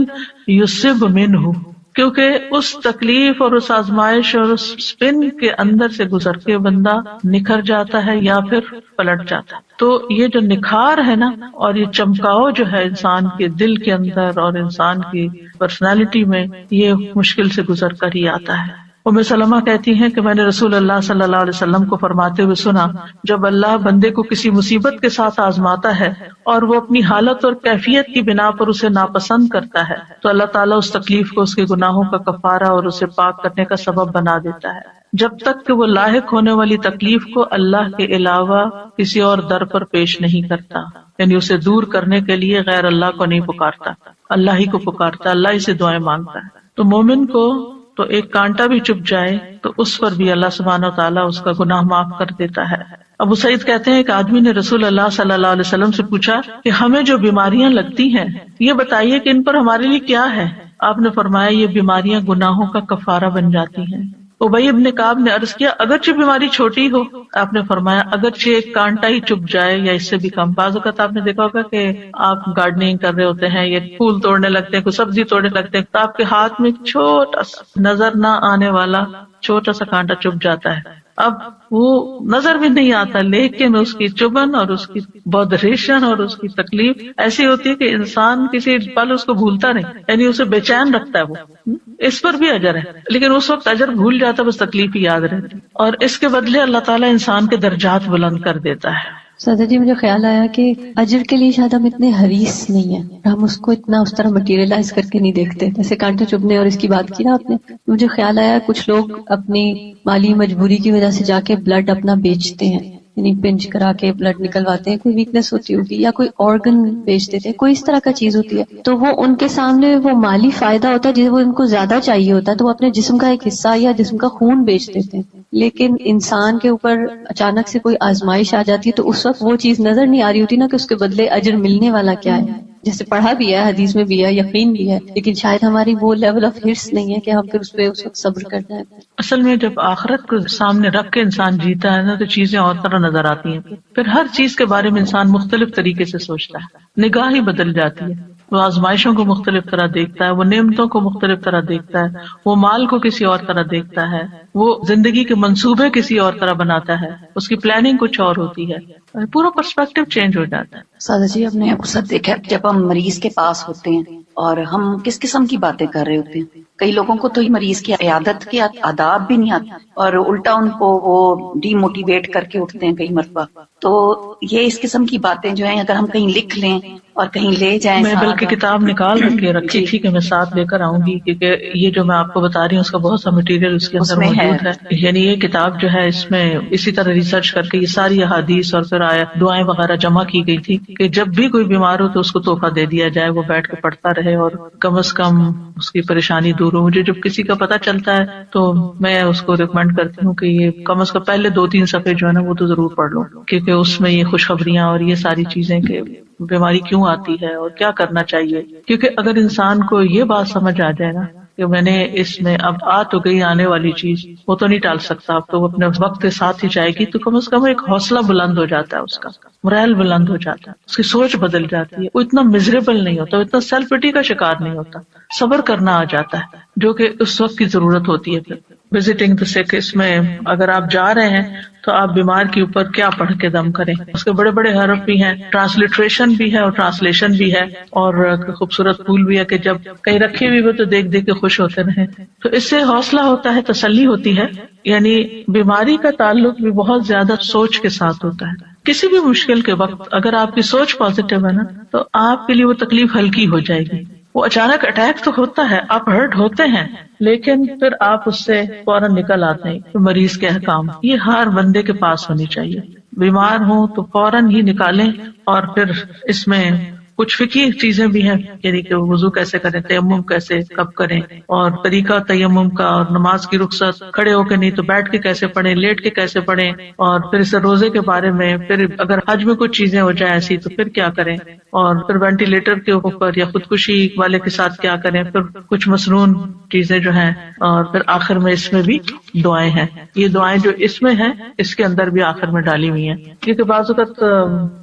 یصب منہ، کیونکہ اس تکلیف اور اس آزمائش اور اس سپن کے اندر سے گزر کے بندہ نکھر جاتا ہے یا پھر پلٹ جاتا ہے۔ تو یہ جو نکھار ہے نا، اور یہ چمکاؤ جو ہے انسان کے دل کے اندر اور انسان کی پرسنالٹی میں، یہ مشکل سے گزر کر ہی آتا ہے۔ ام سلمہ کہتی ہیں کہ میں نے رسول اللہ صلی اللہ علیہ وسلم کو فرماتے ہوئے سنا، جب اللہ بندے کو کسی مصیبت کے ساتھ آزماتا ہے اور وہ اپنی حالت اور کیفیت کی بنا پر اسے ناپسند کرتا ہے تو اللہ تعالیٰ اس تکلیف کو اس کے گناہوں کا کفارہ اور اسے پاک کرنے کا سبب بنا دیتا ہے، جب تک کہ وہ لاحق ہونے والی تکلیف کو اللہ کے علاوہ کسی اور در پر پیش نہیں کرتا، یعنی اسے دور کرنے کے لیے غیر اللہ کو نہیں پکارتا، اللہ ہی کو پکارتا، اللہ ہی سے دعائیں مانگتا ہے۔ تو مومن کو تو ایک کانٹا بھی چپ جائے تو اس پر بھی اللہ سبحانہ وتعالیٰ اس کا گناہ معاف کر دیتا ہے۔ ابو سعید کہتے ہیں کہ آدمی نے رسول اللہ صلی اللہ علیہ وسلم سے پوچھا کہ ہمیں جو بیماریاں لگتی ہیں یہ بتائیے کہ ان پر ہمارے لیے کیا ہے؟ آپ نے فرمایا یہ بیماریاں گناہوں کا کفارہ بن جاتی ہیں. ابی ابن کعب نے عرض کیا اگرچہ بیماری چھوٹی ہو, آپ نے فرمایا اگرچہ ایک کانٹا ہی چپ جائے یا اس سے بھی کم. بعض اوقات آپ نے دیکھا ہوگا کہ آپ گارڈننگ کر رہے ہوتے ہیں یا پھول توڑنے لگتے ہیں, کوئی سبزی توڑنے لگتے ہیں, تو آپ کے ہاتھ میں چھوٹا سا نظر نہ آنے والا چھوٹا سا کانٹا چپ جاتا ہے. اب وہ نظر بھی نہیں آتا, لیکن اس کی چبھن اور اس کی بودریشن اور اس کی تکلیف ایسی ہوتی ہے کہ انسان کسی پل اس کو بھولتا نہیں, یعنی اسے بے چین رکھتا ہے. وہ اس پر بھی اجر ہے, لیکن اس وقت اجر بھول جاتا ہے, بس تکلیف ہی یاد رہتی, اور اس کے بدلے اللہ تعالیٰ انسان کے درجات بلند کر دیتا ہے. سادہ جی مجھے خیال آیا کہ اجر کے لیے شاید ہم اتنے حریص نہیں ہیں, ہم اس کو اتنا اس طرح مٹیریلائز کر کے نہیں دیکھتے. جیسے کانٹے چبھنے اور اس کی بات کی نا آپ نے, مجھے خیال آیا کچھ لوگ اپنی مالی مجبوری کی وجہ سے جا کے بلڈ اپنا بیچتے ہیں, یعنی پنچ کرا کے بلڈ نکلواتے ہیں, کوئی ویکنس ہوتی ہوگی یا کوئی آرگن بیچ دیتے ہیں, کوئی اس طرح کا چیز ہوتی ہے, تو وہ ان کے سامنے وہ مالی فائدہ ہوتا ہے جسے وہ ان کو زیادہ چاہیے ہوتا ہے, تو وہ اپنے جسم کا ایک حصہ یا جسم کا خون بیچ دیتے ہیں. لیکن انسان کے اوپر اچانک سے کوئی آزمائش آ جاتی ہے تو اس وقت وہ چیز نظر نہیں آ رہی ہوتی نا کہ اس کے بدلے اجر ملنے والا کیا ہے. جیسے پڑھا بھی ہے, حدیث میں بھی ہے, یقین بھی ہے, لیکن شاید ہماری وہ لیول آف ہرس نہیں ہے کہ ہم پھر اس پہ اس وقت صبر کر جائیں. اصل میں جب آخرت کو سامنے رکھ کے انسان جیتا ہے نا, تو چیزیں اور طرح نظر آتی ہیں. پھر ہر چیز کے بارے میں انسان مختلف طریقے سے سوچتا ہے, نگاہ ہی بدل جاتی ہے. وہ آزمائشوں کو مختلف طرح دیکھتا ہے, وہ نعمتوں کو مختلف طرح دیکھتا ہے, وہ مال کو کسی اور طرح دیکھتا ہے, وہ زندگی کے منصوبے کسی اور طرح بناتا ہے, اس کی پلاننگ کچھ اور ہوتی ہے, پورا پرسپیکٹو چینج ہو جاتا ہے. سادہ جی ہم نے اکثر دیکھا جب ہم مریض کے پاس ہوتے ہیں اور ہم کس قسم کی باتیں کر رہے ہوتے ہیں, کئی لوگوں کو تو مریض کی عیادت کے آداب بھی نہیں آتے اور الٹا ان کو وہ ڈی موٹیویٹ کر کے اٹھتے ہیں کئی مرتبہ. تو یہ اس قسم کی باتیں جو ہیں اگر ہم کہیں لکھ لیں اور کہیں لے جائیں, میں بلکہ کتاب نکال کے رکھی تھی کہ میں ساتھ لے کر آؤں گی, کیونکہ یہ جو میں آپ کو بتا رہی ہوں اس کا بہت سا مٹیریل اس کے اندر موجود ہے. یعنی یہ کتاب جو ہے اس میں اسی طرح ریسرچ کر کے یہ ساری احادیث اور پھر آیات دعائیں وغیرہ جمع کی گئی تھی کہ جب بھی کوئی بیمار ہو تو اس کو تحفہ دے دیا جائے, وہ بیٹھ کے پڑھتا رہے اور کم از کم اس کی پریشانی دور ہو. مجھے جب کسی کا پتہ چلتا ہے تو میں اس کو ریکمینڈ کرتی ہوں کہ یہ کم از کم پہلے 2-3 صفحے جو ہے نا وہ تو ضرور پڑھ لو, کیونکہ اس میں یہ خوشخبریاں اور یہ ساری چیزیں کہ بیماری کیوں آتی ہے اور کیا کرنا چاہیے. کیونکہ اگر انسان کو یہ بات سمجھ آ جائے نا کہ میں نے اس میں اب آ تو گئی آنے والی چیز, وہ تو نہیں ٹال سکتا, اب تو وہ اپنے وقت کے ساتھ ہی جائے گی, تو کم از کم ایک حوصلہ بلند ہو جاتا ہے, اس کا morale بلند ہو جاتا ہے, اس کی سوچ بدل جاتی ہے, وہ اتنا miserable نہیں ہوتا, وہ اتنا سیلف پٹی کا شکار نہیں ہوتا, صبر کرنا آ جاتا ہے جو کہ اس وقت کی ضرورت ہوتی ہے. پھر وزٹنگ دا سک, اس میں اگر آپ جا رہے ہیں تو آپ بیمار کے اوپر کیا پڑھ کے دم کریں. اس کے بڑے بڑے حرف بھی ہیں, ٹرانسلیٹریشن بھی ہے اور ٹرانسلیشن بھی ہے, اور خوبصورت پھول بھی ہے کہ جب کہیں رکھی ہوئی ہو تو دیکھ دیکھ کے خوش ہوتے رہیں. تو اس سے حوصلہ ہوتا ہے, تسلی ہوتی ہے. یعنی بیماری کا تعلق بھی بہت زیادہ سوچ کے ساتھ ہوتا ہے. کسی بھی مشکل کے وقت اگر آپ کی سوچ پازیٹیو ہے نا تو آپ کے لیے وہ تکلیف ہلکی ہو جائے گی. وہ اچانک اٹیک تو ہوتا ہے, آپ ہرٹ ہوتے ہیں, لیکن پھر آپ اس سے فوراً نکل آتے ہیں. مریض کے احکام یہ ہر بندے کے پاس ہونی چاہیے. بیمار ہوں تو فوراً ہی نکالیں, اور پھر اس میں کچھ فقہی چیزیں بھی ہیں, یعنی کہ وضو کیسے کریں, تیمم کیسے کب کریں, اور طریقہ تیمم کا, اور نماز کی رخصت کھڑے ہو کے نہیں تو بیٹھ کے کیسے پڑھیں, لیٹ کے کیسے پڑھیں, اور پھر اس روزے کے بارے میں, پھر اگر حج میں کچھ چیزیں ہو جائیں ایسی تو پھر کیا کریں, اور پھر وینٹیلیٹر کے اوپر یا خودکشی والے کے ساتھ کیا کریں, پھر کچھ مسنون چیزیں جو ہیں, اور پھر آخر میں اس میں بھی دعائیں ہیں. یہ دعائیں جو اس میں ہیں اس کے اندر بھی آخر میں ڈالی ہوئی ہیں, کیونکہ بعض اوقات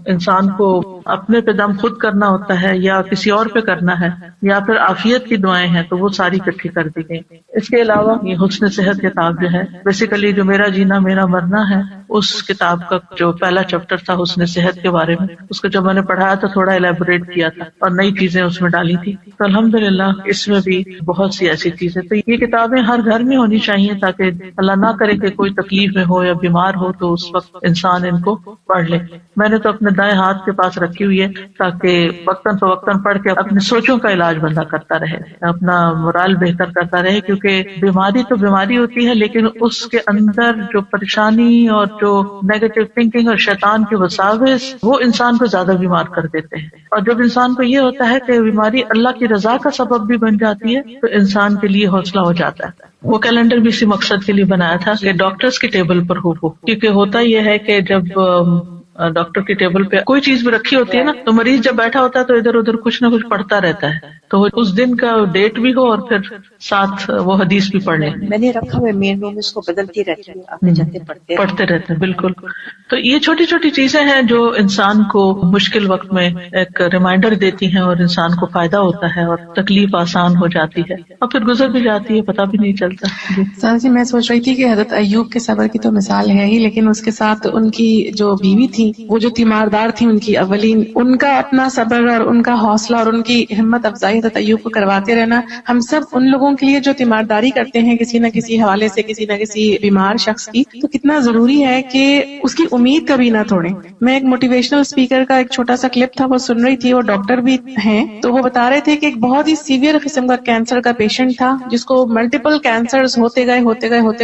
انسان کو اپنے پہ دم خود کرنا ہوتا ہے یا کسی اور پہ کرنا ہے, یا پھر عافیت کی دعائیں ہیں تو وہ ساری اکٹھی کر دی گئی. اس کے علاوہ یہ حسن صحت کتاب جو ہے, بیسیکلی جو میرا جینا میرا مرنا ہے, اس کتاب کا جو پہلا چیپٹر تھا حسن صحت کے بارے میں, اس کو جب میں نے پڑھایا تو تھوڑا الیبوریٹ کیا تھا اور نئی چیزیں اس میں ڈالی تھی. تو الحمدللہ اس میں بھی بہت سی ایسی چیزیں. تو یہ کتابیں ہر گھر میں ہونی چاہیے تاکہ اللہ نہ کرے کہ کوئی تکلیف میں ہو یا بیمار ہو تو اس وقت انسان ان کو پڑھ لے. میں نے تو اپنے دائیں ہاتھ کے پاس رکھی ہوئی ہے تاکہ وقتاً فوقتاً پڑھ کے اپنی سوچوں کا علاج بندہ کرتا رہے, اپنا morale بہتر کرتا رہے. کیونکہ بیماری تو بیماری ہوتی ہے, لیکن اس کے اندر جو پریشانی اور جو نیگیٹو تھنکنگ اور شیطان کے وساوس وہ انسان کو زیادہ بیمار کر دیتے ہیں. اور جب انسان کو یہ ہوتا ہے کہ بیماری اللہ کی رضا کا سبب بھی بن جاتی ہے تو انسان کے لیے حوصلہ ہو جاتا ہے. وہ کیلنڈر بھی اسی مقصد کے لیے بنایا تھا کہ ڈاکٹرز کی ٹیبل پر ہو, کیونکہ ہوتا یہ ہے کہ جب ڈاکٹر کی ٹیبل پہ کوئی چیز بھی رکھی ہوتی ہے نا تو مریض جب بیٹھا ہوتا ہے تو ادھر ادھر کچھ نہ کچھ پڑھتا رہتا ہے, تو اس دن کا ڈیٹ بھی ہو اور پھر ساتھ وہ حدیث بھی پڑھ لیں. میں نے رکھا ہوا مین روم میں، اس کو بدلتی رہتی ہوں، آتے جاتے پڑھتے رہتے ہیں. بالکل. تو یہ چھوٹی چھوٹی چیزیں ہیں جو انسان کو مشکل وقت میں ایک ریمائنڈر دیتی ہیں اور انسان کو فائدہ ہوتا ہے اور تکلیف آسان ہو جاتی ہے اور پھر گزر بھی جاتی ہے، پتہ بھی نہیں چلتا. جی میں سوچ رہی تھی کہ حضرت ایوب کے صبر کی تو مثال ہے ہی، لیکن اس کے ساتھ ان کی جو بیوی تھی، وہ جو تیماردار تھی ان کی اولین، ان کا اپنا صبر اور ان کا حوصلہ اور ان کی ہمت افزائی حضرت ایوب کو کرواتے رہنا. ہم سب ان لوگوں کے لیے جو تیمارداری کرتے ہیں کسی نہ کسی حوالے سے، کسی نہ کسی بیمار شخص کی، تو کتنا ضروری ہے کہ اس کی امید کبھی نہ توڑیں. میں ایک موٹیویشنل اسپیکر کا ایک چھوٹا سا کلپ تھا، وہ سن رہی تھی، وہ ڈاکٹر بھی ہیں، تو وہ بتا رہے تھے کہ ایک بہت ہی سیویئر قسم کا کینسر کا پیشنٹ تھا جس کو ملٹیپل کینسرز ہوتے گئے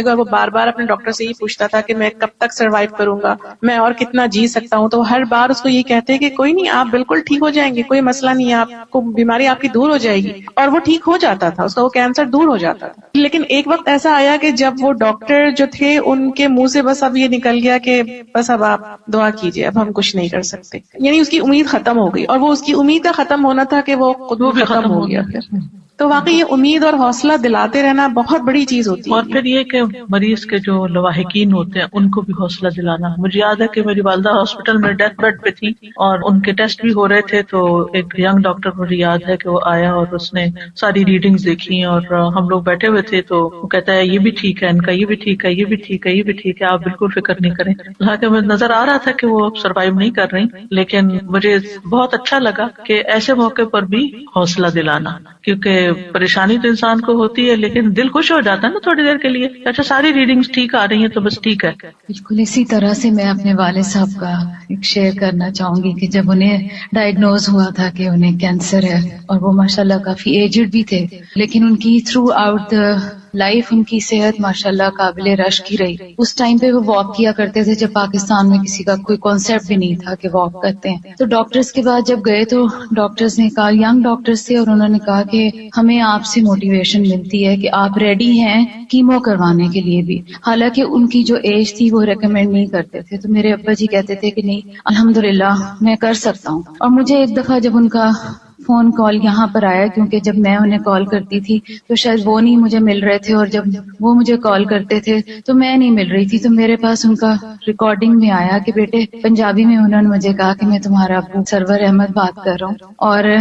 اور وہ بار بار اپنے ڈاکٹر سے یہ پوچھتا تھا کہ میں کب تک سروائیو کروں گا، میں اور کتنا جی سکتا ہوں. تو ہر بار اس کو یہ کہتے کہ کوئی نہیں، آپ بالکل ٹھیک ہو جائیں گے، کوئی مسئلہ نہیں ہے، آپ کو بیماری آپ کی دور ہو جائے گی. اور وہ ٹھیک ہو جاتا تھا، اس کا وہ کینسر دور ہو جاتا تھا. لیکن ایک وقت ایسا آیا کہ جب وہ ڈاکٹر جو تھے ان کے منہ سے بس اب یہ نکل گیا کہ بس اب آپ دعا کیجئے، اب ہم کچھ نہیں کر سکتے. یعنی اس کی امید ختم ہو گئی، اور وہ اس کی امید کا ختم ہونا تھا کہ وہ خود بھی ختم ہو گیا پھر. تو واقعی یہ امید اور حوصلہ دلاتے رہنا بہت بڑی چیز ہوتی ہے. اور پھر یہ کہ مریض کے جو لواحقین ہوتے ہیں ان کو بھی حوصلہ دلانا. مجھے یاد ہے کہ میری والدہ ہاسپٹل میں ڈیتھ بیڈ پہ تھی اور ان کے ٹیسٹ بھی ہو رہے تھے، تو ایک ینگ ڈاکٹر مجھے یاد ہے کہ وہ آیا اور اس نے ساری ریڈنگز دیکھی اور ہم لوگ بیٹھے ہوئے تھے، تو وہ کہتا ہے یہ بھی ٹھیک ہے، ان کا یہ بھی ٹھیک ہے، یہ بھی ٹھیک ہے، یہ بھی ٹھیک ہے، آپ بالکل فکر نہیں کریں. حالانکہ مجھے نظر آ رہا تھا کہ وہ سروائیو نہیں کر رہی، لیکن مجھے بہت اچھا لگا کہ ایسے موقع پر بھی حوصلہ دلانا، کیونکہ پریشانی تو انسان کو ہوتی ہے لیکن دل خوش ہو جاتا ہے نا تھوڑی دیر کے لیے. اچھا ساری ریڈنگز ٹھیک آ رہی ہیں تو بس ٹھیک ہے. بالکل اسی طرح سے میں اپنے والد صاحب کا ایک شیئر کرنا چاہوں گی کہ جب انہیں ڈائگنوز ہوا تھا کہ انہیں کینسر ہے، اور وہ ماشاءاللہ کافی ایجڈ بھی تھے، لیکن ان کی تھرو آؤٹ لائف ان کی صحت ماشاءاللہ قابل رشک کی رہی. اس ٹائم پہ وہ واک کیا کرتے تھے جب پاکستان میں کسی کا کوئی کانسیپٹ بھی نہیں تھا کہ واک کرتے ہیں. تو ڈاکٹرز کے بعد جب گئے تو ڈاکٹرز نے کہا، ینگ ڈاکٹرز تھے، اور انہوں نے کہا کہ ہمیں آپ سے موٹیویشن ملتی ہے کہ آپ ریڈی ہیں کیمو کروانے کے لیے بھی. حالانکہ ان کی جو ایج تھی وہ ریکمینڈ نہیں کرتے تھے. تو میرے ابا جی کہتے تھے کہ نہیں الحمدللہ میں کر سکتا ہوں. اور مجھے ایک دفعہ جب ان کا فون کال یہاں پر آیا، کیونکہ جب میں انہیں کال کرتی تھی تو شاید وہ نہیں مجھے مل رہے تھے، اور جب وہ مجھے کال کرتے تھے تو میں نہیں مل رہی تھی، تو میرے پاس ان کا ریکارڈنگ میں آیا کہ بیٹے پنجابی میں انہوں نے مجھے کہا کہ میں تمہارا ابو سرور احمد بات کر رہا ہوں، اور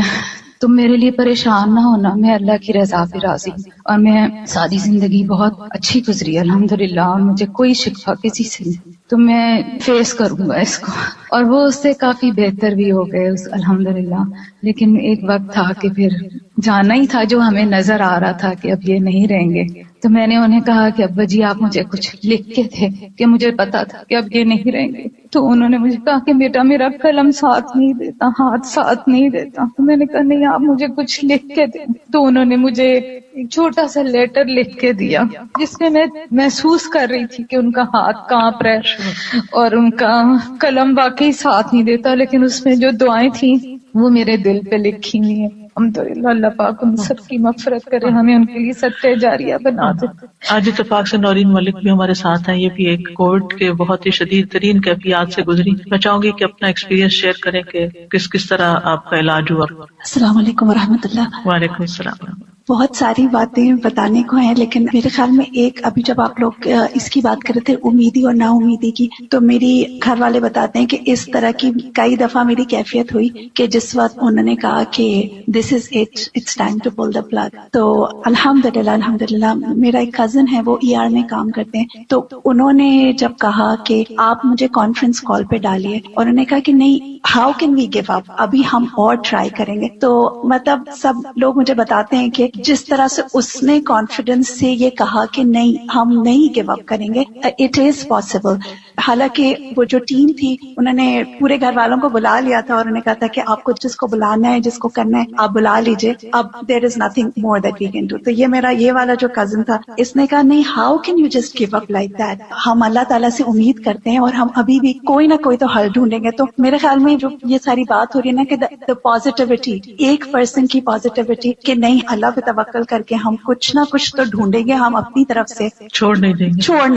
تم میرے لیے پریشان نہ ہونا، میں اللہ کی رضا پہ راضی ہوں، اور میں ساری زندگی بہت اچھی گزری الحمدللہ، اور مجھے کوئی شکوہ کسی سے نہیں، تو میں فیس کروں گا اس کو. اور وہ اس سے کافی بہتر بھی ہو گئے الحمدللہ. لیکن ایک وقت تھا کہ پھر جانا ہی تھا جو ہمیں نظر آ رہا تھا کہ اب یہ نہیں رہیں گے. تو میں نے انہیں کہا کہ ابا جی آپ مجھے کچھ لکھ کے تھے کہ مجھے پتا تھا کہ اب یہ نہیں رہیں گے. تو انہوں نے مجھے کہا کہ بیٹا میرا قلم ساتھ نہیں دیتا، ہاتھ ساتھ نہیں دیتا. تو میں نے کہا نہیں آپ مجھے کچھ لکھ کے دیں. تو انہوں نے مجھے ایک چھوٹا سا لیٹر لکھ کے دیا جس میں محسوس کر رہی تھی کہ ان کا ہاتھ کانپ رہا ہے اور ان کا قلم واقعی ساتھ نہیں دیتا، لیکن اس میں جو دعائیں تھیں وہ میرے دل پہ لکھی ہوئی ہیں. الحمدللہ اللہ پاک ان سب کی مغفرت کرے، ہمیں ان کے لیے صدقہ جاریہ بنا دے. آج اتفاق سے نورین ملک بھی ہمارے ساتھ ہیں، یہ بھی ایک کووڈ کے بہت ہی شدید ترین کیفیات سے گزری. میں چاہوں گی کہ اپنا ایکسپیرینس شیئر کریں کہ کس طرح آپ کا علاج ہوا. السلام علیکم ورحمۃ اللہ. وعلیکم السلام. بہت ساری باتیں بتانے کو ہیں، لیکن میرے خیال میں ایک ابھی جب آپ لوگ اس کی بات کر رہے تھے امیدی اور نا امیدی کی، تو میری گھر والے بتاتے ہیں کہ اس طرح کی کئی دفعہ میری کیفیت ہوئی کہ جس وقت انہوں نے کہا کہ this is it's time to pull the plug. تو الحمدللہ میرا ایک کزن ہے، وہ ER میں کام کرتے ہیں، تو انہوں نے جب کہا کہ آپ مجھے کانفرنس کال پہ ڈالیے، اور انہوں نے کہا کہ نہیں how can we give up, ابھی ہم اور ٹرائی کریں گے. تو مطلب سب لوگ مجھے بتاتے ہیں کہ جس طرح سے اس نے کانفیڈنس سے یہ کہا کہ نہیں ہم نہیں گیو اپ کریں گے، اٹ از پاسبل. حالانکہ وہ جو ٹیم تھی انہوں نے پورے گھر والوں کو بلا لیا تھا، اور انہوں نے کہا تھا کہ آپ کو جس کو بلانا ہے جس کو کرنا ہے آپ بلا لیجئے، اب there is nothing more that we can do. تو یہ میرا یہ والا جو کزن تھا، اس نے کہا نہیں how can you just give up like that. ہم اللہ تعالیٰ سے امید کرتے ہیں اور ہم ابھی بھی کوئی نہ کوئی تو حل ڈھونڈیں گے. تو میرے خیال میں جو یہ ساری بات ہو رہی ہے نا کہ پازیٹیوٹی، ایک پرسن کی پازیٹیوٹی کہ نہیں اللہ پہ توکل کر کے ہم کچھ نہ کچھ تو ڈھونڈیں گے، ہم اپنی طرف سے چھوڑ نہیں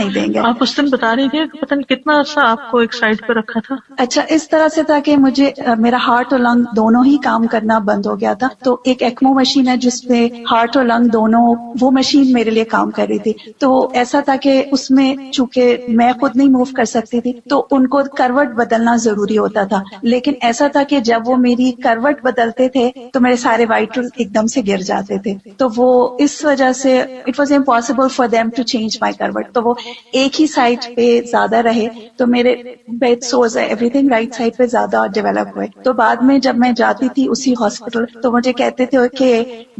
دیں گے. آپ اس دن بتا رہی تھے کہ پتہ نہیں کتنا عرصہ آپ کو ایک سائڈ پہ رکھا تھا. اچھا، اس طرح سے تھا کہ مجھے میرا ہارٹ اور لنگ دونوں ہی کام کرنا بند ہو گیا تھا. تو ایک ایکمو مشین ہے جس پہ ہارٹ اور لنگ دونوں، وہ مشین میرے لیے کام کر رہی تھی. تو ایسا تھا کہ اس میں چونکہ میں خود نہیں موو کر سکتی تھی تو ان کو کروٹ بدلنا ضروری ہوتا تھا. لیکن ایسا تھا کہ جب وہ میری کروٹ بدلتے تھے تو میرے سارے وائٹل ایک دم سے گر جاتے تھے. تو وہ اس وجہ سے it was impossible for them to change my کروٹ. تو وہ ایک ہی سائڈ پہ زیادہ رہے تو میرے bed sores everything right side پہ زیادہ ڈیولپ ہوئے. تو بعد میں جب میں جاتی تھی اسی ہاسپٹل تو مجھے کہتے تھے کہ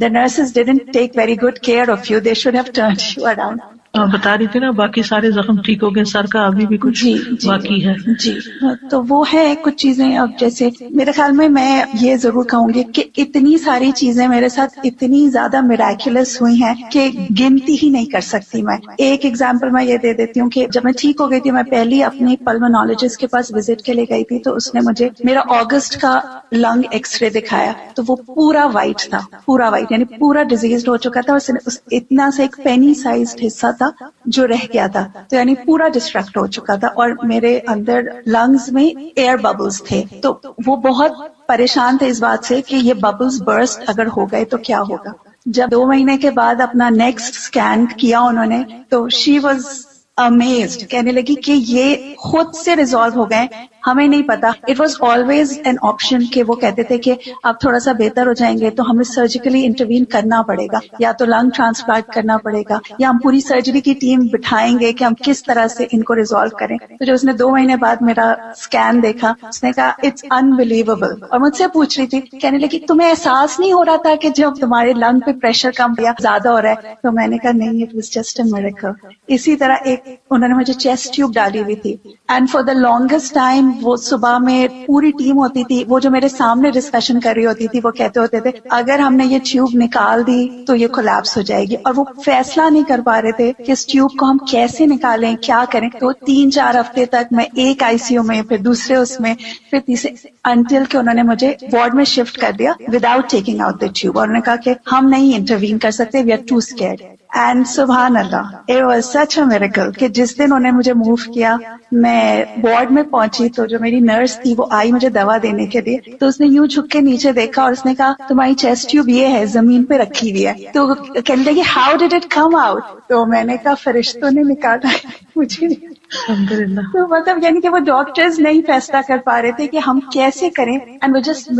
the nurses didn't take very good care of you, they should have turned you around. بتا رہی تھی نا باقی سارے زخم ٹھیک ہو گئے، سر کا ابھی بھی کچھ باقی ہے. جی تو وہ ہے کچھ چیزیں. اب جیسے میرے خیال میں یہ ضرور کہوں گی کہ اتنی ساری چیزیں میرے ساتھ اتنی زیادہ میراکولس ہوئی ہیں کہ گنتی ہی نہیں کر سکتی میں. ایک ایگزامپل میں یہ دے دیتی ہوں کہ جب میں ٹھیک ہو گئی تھی میں پہلی اپنی پلمونالوجسٹ کے پاس وزٹ کے لیے گئی تھی تو اس نے مجھے میرا اگست کا لنگ ایکس رے دکھایا تو وہ پورا وائٹ تھا، پورا وائٹ یعنی پورا ڈیزیزڈ ہو چکا تھا. اتنا سے ایک پینی سائزڈ حصہ تھا جو رہ گیا تھا، تو یعنی پورا ڈسٹریکٹ ہو چکا تھا اور میرے اندر لنگز میں ایئر ببلز تھے. تو وہ بہت پریشان تھے اس بات سے کہ یہ ببلز برسٹ اگر ہو گئے تو کیا ہوگا. جب 2 مہینے کے بعد اپنا نیکسٹ اسکین کیا انہوں نے تو شی واز امیزڈ، کہنے لگی کہ یہ خود سے ریزالو ہو گئے، ہمیں نہیں پتا. It was always an option کہ وہ کہتے تھے کہ آپ تھوڑا سا بہتر ہو جائیں گے تو ہمیں سرجیکلی انٹروین کرنا پڑے گا، یا تو لنگ ٹرانسپلانٹ کرنا پڑے گا، یا ہم پوری سرجری کی ٹیم بٹھائیں گے کہ ہم کس طرح سے ان کو ریزالو کریں. تو جو اس نے 2 مہینے بعد میرا اسکین دیکھا اس نے کہا اٹس انبلیویبل، اور مجھ سے پوچھ رہی تھی، کہنے لگی تمہیں احساس نہیں ہو رہا تھا کہ جب تمہارے لنگ پہ پریشر کم یا زیادہ ہو رہا ہے؟ تو میں نے کہا نہیں، it was just a miracle. اسی طرح ایک انہوں نے مجھے چیسٹ ٹیوب ڈالی ہوئی تھی and for the longest time وہ صبح میں پوری ٹیم ہوتی تھی، وہ جو میرے سامنے ڈسکشن کر رہی ہوتی تھی وہ کہتے ہوتے تھے اگر ہم نے یہ ٹیوب نکال دی تو یہ کولیپس ہو جائے گی، اور وہ فیصلہ نہیں کر پا رہے تھے کہ اس ٹیوب کو ہم کیسے نکالیں، کیا کریں. تو 3-4 ہفتے تک میں ایک آئی سی یو میں، پھر دوسرے اس میں، پھر تیسرے، انٹل کہ انہوں نے مجھے وارڈ میں شفٹ کر دیا without taking out the tube, اور انہوں نے کہا کہ ہم نہیں انٹروین کر سکتے، we are too scared. And سبحان اللہ it was such a miracle کہ جس دن انہوں نے مجھے موو کیا میں وارڈ میں پہنچی تو جو میری نرس تھی وہ آئی مجھے دوا دینے کے لیے، تو اس نے یوں جھک کے نیچے دیکھا اور اس نے کہا تمہاری چیسٹ ٹیوب یہ ہے، زمین پہ رکھی ہوئی ہے. تو کہنے لگی how did it come out? تو میں نے کہا فرشتوں نے نکالا مجھے. تو مطلب یعنی کہ وہ ڈاکٹرز نہیں فیصلہ کر پا رہے تھے کہ ہم کیسے کریں، اینڈ وہ جسٹ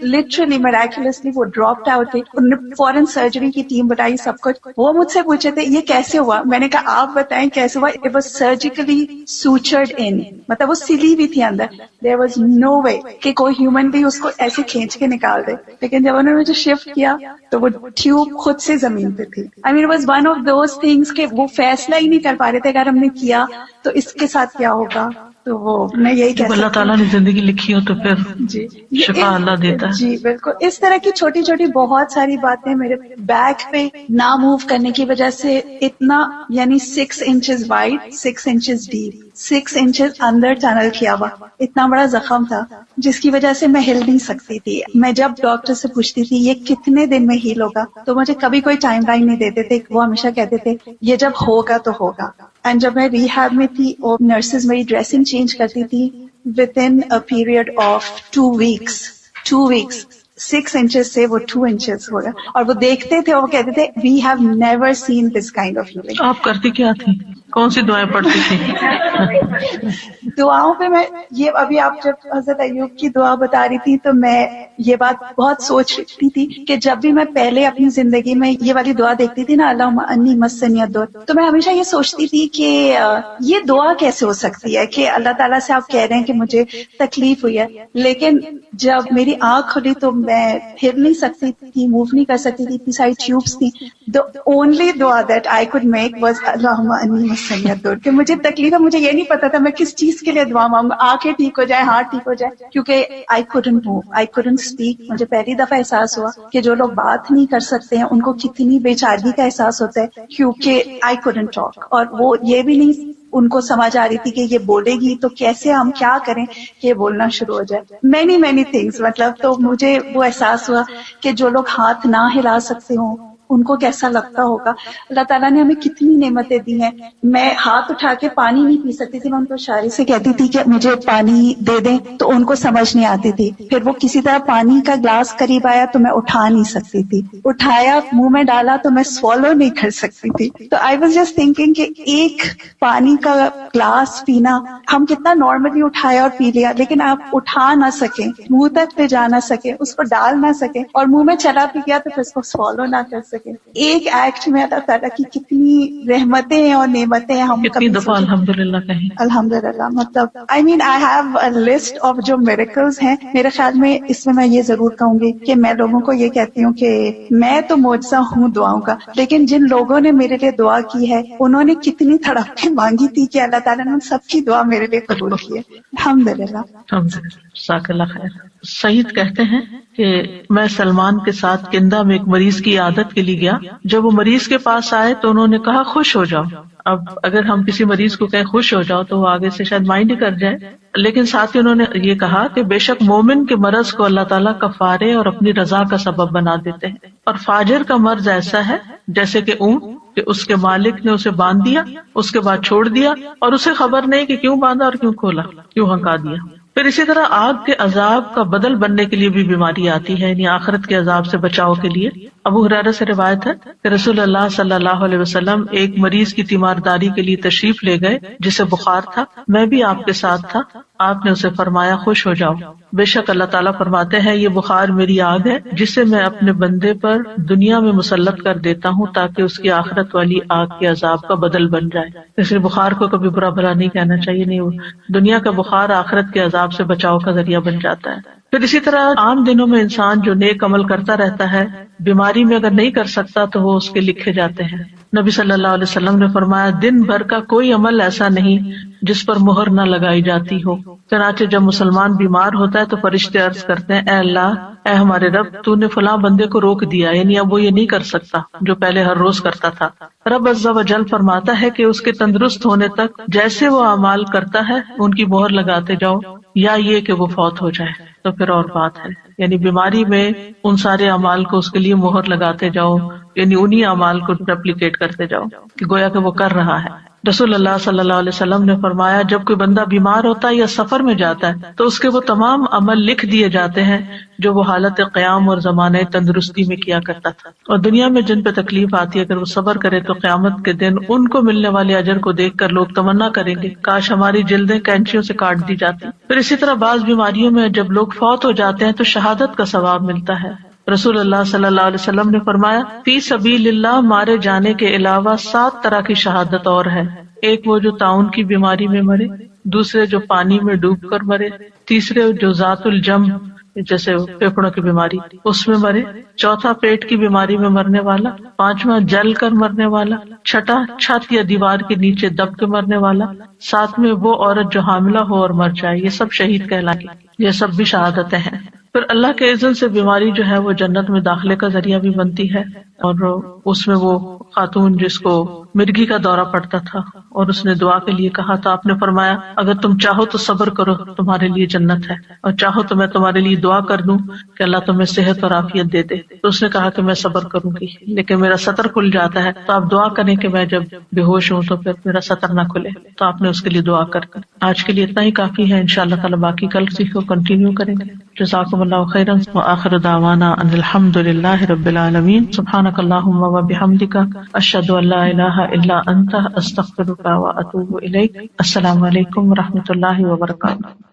لٹرلی میراکولسلی وہ ڈراپڈ آؤٹ تھے. انہوں نے فوراً سرجری کی ٹیم بتائی سب کچھ. وہ مجھ سے پوچھے تھے یہ کیسے ہوا، میں نے کہا آپ بتائیں کیسے ہوا. اٹ واز سرجیکلی سوچرڈ ان، مطلب وہ سلی ہوئی تھی اندر. دیر واز نو وے کہ کوئی ہیومن بھی اس کو ایسے کھینچ کے نکال دے. لیکن جب انہوں نے مجھے شفٹ کیا تو وہ ٹیوب خود سے زمین پہ تھی. I mean it was one of those things کہ وہ فیصلہ ہی نہیں کر پا رہے تھے اگر ہم نے کیا تو اس کے ساتھ کیا ہوگا. تو وہ میں یہی کہہ اللہ تعالیٰ نے زندگی لکھی ہو تو پھر جی شفا اللہ دیتا ہے. جی بالکل. اس طرح کی چھوٹی چھوٹی بہت ساری باتیں میرے بیک پہ نہ موو کرنے کی وجہ سے اتنا یعنی 6 inches wide 6 inches deep 6 inches اندر ٹنل کیا ہوا اتنا بڑا زخم تھا جس کی وجہ سے میں ہل نہیں سکتی تھی. میں جب ڈاکٹر سے پوچھتی تھی یہ کتنے دن میں ہیل ہوگا تو مجھے کبھی کوئی ٹائم لائن نہیں دیتے تھے. وہ ہمیشہ کہتے تھے یہ جب ہوگا تو ہوگا. اینڈ جب میں ریہیب میں تھی اور نرسز میری ڈریسنگ چینج کرتی تھی with in a period of 2 weeks 6 inches سے وہ 2 inches ہو گیا. اور وہ دیکھتے تھے اور وہ کہتے تھے we have never seen this kind of healing. آپ کرتی کیا تھی؟ کون سی دعائیں پڑھتی تھی؟ دعاؤں پہ میں یہ ابھی آپ جب حضرت ایوب کی دعا بتا رہی تھی تو میں یہ بات بہت سوچ رہی تھی کہ جب بھی میں پہلے اپنی زندگی میں یہ والی دعا دیکھتی تھی نا اللہم انی مسنی الضر، تو میں ہمیشہ یہ سوچتی تھی کہ یہ دعا کیسے ہو سکتی ہے کہ اللہ تعالیٰ سے آپ کہہ رہے ہیں کہ مجھے تکلیف ہوئی ہے. لیکن جب میری آنکھ کھلی تو میں پھر نہیں سکتی تھی، موو نہیں کر سکتی تھی، اتنی ساری ٹیوبس تھی. The only دعا that I could make was اللہم انی مسنی الضر، کہ مجھے تکلیف ہے. مجھے یہ نہیں پتا تھا میں کس چیز کے لیے دعا مانگوں، آنکھیں ٹھیک ہو جائے، ہاتھ ٹھیک ہو جائے، کیونکہ I couldn't move, I couldn't speak. مجھے پہلی دفعہ احساس ہوا کہ جو لوگ بات نہیں کر سکتے ہیں ان کو کتنی بے چارگی کا احساس ہوتا ہے، کیونکہ I couldn't talk. اور وہ یہ بھی نہیں ان کو سمجھ آ رہی تھی کہ یہ بولے گی تو کیسے ہم کیا کریں کہ یہ بولنا شروع ہو جائے. Many things. مطلب تو مجھے وہ احساس ہوا کہ جو لوگ ہاتھ نہ ہلا سکتے ہوں ان کو کیسا لگتا ہوگا. اللہ تعالیٰ نے ہمیں کتنی نعمتیں دی ہیں. میں ہاتھ اٹھا کے پانی نہیں پی سکتی تھی, میں ان کو اشارے سے کہتی تھی کہ مجھے پانی دے دیں, تو ان کو سمجھ نہیں آتی تھی. پھر وہ کسی طرح پانی کا گلاس قریب آیا تو میں اٹھا نہیں سکتی تھی, اٹھایا منہ میں ڈالا تو میں سوالو نہیں کر سکتی تھی. تو آئی واز جسٹ تھنکنگ کہ ایک پانی کا گلاس پینا ہم کتنا نارملی اٹھایا اور پی لیا, لیکن آپ اٹھا نہ سکیں, منہ تک لے جا نہ سکیں, اس کو ڈال نہ سکیں, اور منہ میں چلا پی گیا تو پھر اس کو سوالو نہ کر سکیں. ایک ایکٹ میں اللہ تعالیٰ کی کتنی رحمتیں ہیں اور نعمتیں ہیں, ہم کتنی دفعہ الحمدللہ کہیں. الحمدللہ. مطلب I mean I have a list of جو miracles ہیں. میرے خیال میں اس میں یہ ضرور کہوں گی کہ میں لوگوں کو یہ کہتی ہوں کہ میں تو معجزہ ہوں دعاؤں کا, لیکن جن لوگوں نے میرے لیے دعا کی ہے انہوں نے کتنی تڑپ کے مانگی تھی کہ اللہ تعالیٰ نے سب کی دعا میرے لیے قبول کی ہے. الحمدللہ. جزاک اللہ خیر. سعید کہتے ہیں کہ میں سلمان کے ساتھ کندہ میں ایک مریض کی عادت کے لیے گیا. جب وہ مریض کے پاس آئے تو انہوں نے کہا خوش ہو جاؤ. اب اگر ہم کسی مریض کو کہیں خوش ہو جاؤ تو وہ آگے سے شاید مائنڈ ہی کر جائے, لیکن ساتھ ہی انہوں نے یہ کہا کہ بے شک مومن کے مرض کو اللہ تعالیٰ کفارے اور اپنی رضا کا سبب بنا دیتے ہیں, اور فاجر کا مرض ایسا ہے جیسے کہ اونٹ کہ اس کے مالک نے اسے باندھ دیا, اس کے بعد چھوڑ دیا اور اسے خبر نہیں کہ کیوں باندھا اور کیوں کھولا, کیوں ہنکا دیا. پھر اسی طرح آگ کے عذاب کا بدل بننے کے لیے بھی بیماری آتی ہے, یعنی آخرت کے عذاب سے بچاؤ کے لیے. ابو ہریرہ سے روایت ہے کہ رسول اللہ صلی اللہ علیہ وسلم ایک مریض کی تیمارداری کے لیے تشریف لے گئے جسے بخار تھا. میں بھی آپ کے ساتھ تھا. آپ نے اسے فرمایا خوش ہو جاؤ, بے شک اللہ تعالیٰ فرماتے ہیں یہ بخار میری آگ ہے جسے میں اپنے بندے پر دنیا میں مسلط کر دیتا ہوں تاکہ اس کی آخرت والی آگ کے عذاب کا بدل بن جائے. اس لیے بخار کو کبھی برا بھلا نہیں کہنا چاہیے, نہیں, دنیا کا بخار آخرت کے عذاب سے بچاؤ کا ذریعہ بن جاتا ہے. پھر اسی طرح عام دنوں میں انسان جو نیک عمل کرتا رہتا ہے, بیماری میں اگر نہیں کر سکتا تو وہ اس کے لکھے جاتے ہیں. نبی صلی اللہ علیہ وسلم نے فرمایا دن بھر کا کوئی عمل ایسا نہیں جس پر مہر نہ لگائی جاتی ہو. چنانچہ جب مسلمان بیمار ہوتا ہے تو فرشتے عرض کرتے ہیں اے اللہ, اے ہمارے رب, تو نے فلاں بندے کو روک دیا, یعنی اب وہ یہ نہیں کر سکتا جو پہلے ہر روز کرتا تھا. رب عز و جل فرماتا ہے کہ اس کے تندرست ہونے تک جیسے وہ اعمال کرتا ہے ان کی مہر لگاتے جاؤ, یا یہ کہ وہ فوت ہو جائے تو پھر اور بات ہے. یعنی بیماری میں ان سارے اعمال کو اس کے لیے مہر لگاتے جاؤ, یعنی انہی اعمال کو ریپلیکیٹ کرتے جاؤ کہ گویا کہ وہ کر رہا ہے. رسول اللہ صلی اللہ علیہ وسلم نے فرمایا جب کوئی بندہ بیمار ہوتا ہے یا سفر میں جاتا ہے تو اس کے وہ تمام عمل لکھ دیے جاتے ہیں جو وہ حالت قیام اور زمانے تندرستی میں کیا کرتا تھا. اور دنیا میں جن پہ تکلیف آتی ہے اگر وہ صبر کرے تو قیامت کے دن ان کو ملنے والے اجر کو دیکھ کر لوگ تمنا کریں گے کاش ہماری جلدیں کینچیوں سے کاٹ دی جاتی. پھر اسی طرح بعض بیماریوں میں جب لوگ فوت ہو جاتے ہیں تو شہادت کا ثواب ملتا ہے. رسول اللہ صلی اللہ علیہ وسلم نے فرمایا فی سبیل اللہ مارے جانے کے علاوہ 7 طرح کی شہادت اور ہے. ایک وہ جو طاعون کی بیماری میں مرے, دوسرے جو پانی میں ڈوب کر مرے, تیسرے جو ذات الجم جیسے پھیپھڑوں کی بیماری اس میں مرے, چوتھا پیٹ کی بیماری میں مرنے والا, پانچواں جل کر مرنے والا, چھٹا چھت یا دیوار کے نیچے دب کے مرنے والا, ساتویں وہ عورت جو حاملہ ہو اور مر جائے. یہ سب شہید کہلائیں گے, یہ سب بھی شہادتیں ہیں. پھر اللہ کے اذن سے بیماری جو ہے وہ جنت میں داخلے کا ذریعہ بھی بنتی ہے. اور اس میں وہ خاتون جس کو مرگی کا دورہ پڑتا تھا اور اس نے دعا کے لیے کہا تو آپ نے فرمایا اگر تم چاہو تو صبر کرو, تمہارے لیے جنت ہے, اور چاہو تو میں تمہارے لیے دعا کر دوں کہ اللہ تمہیں صحت اور عافیت دے دے. تو اس نے کہا کہ میں صبر کروں گی لیکن میرا سطر کھل جاتا ہے, تو آپ دعا کریں کہ میں جب بے ہوش ہوں تو پھر میرا سطر نہ کھلے. تو آپ نے اس کے لیے دعا کر. آج کے لیے اتنا ہی کافی ہے, انشاءاللہ تعالی باقی کل سیکھو کنٹینیو کریں گے. جزاکم اللہ خیرا وآخر دعوانا ان الحمد للہ رب العالمین. سبحانک اللہم وبحمدک اشہد ان لا الہ الا انت استغفرک واتوب الیک. السلام علیکم ورحمۃ اللہ وبرکاتہ.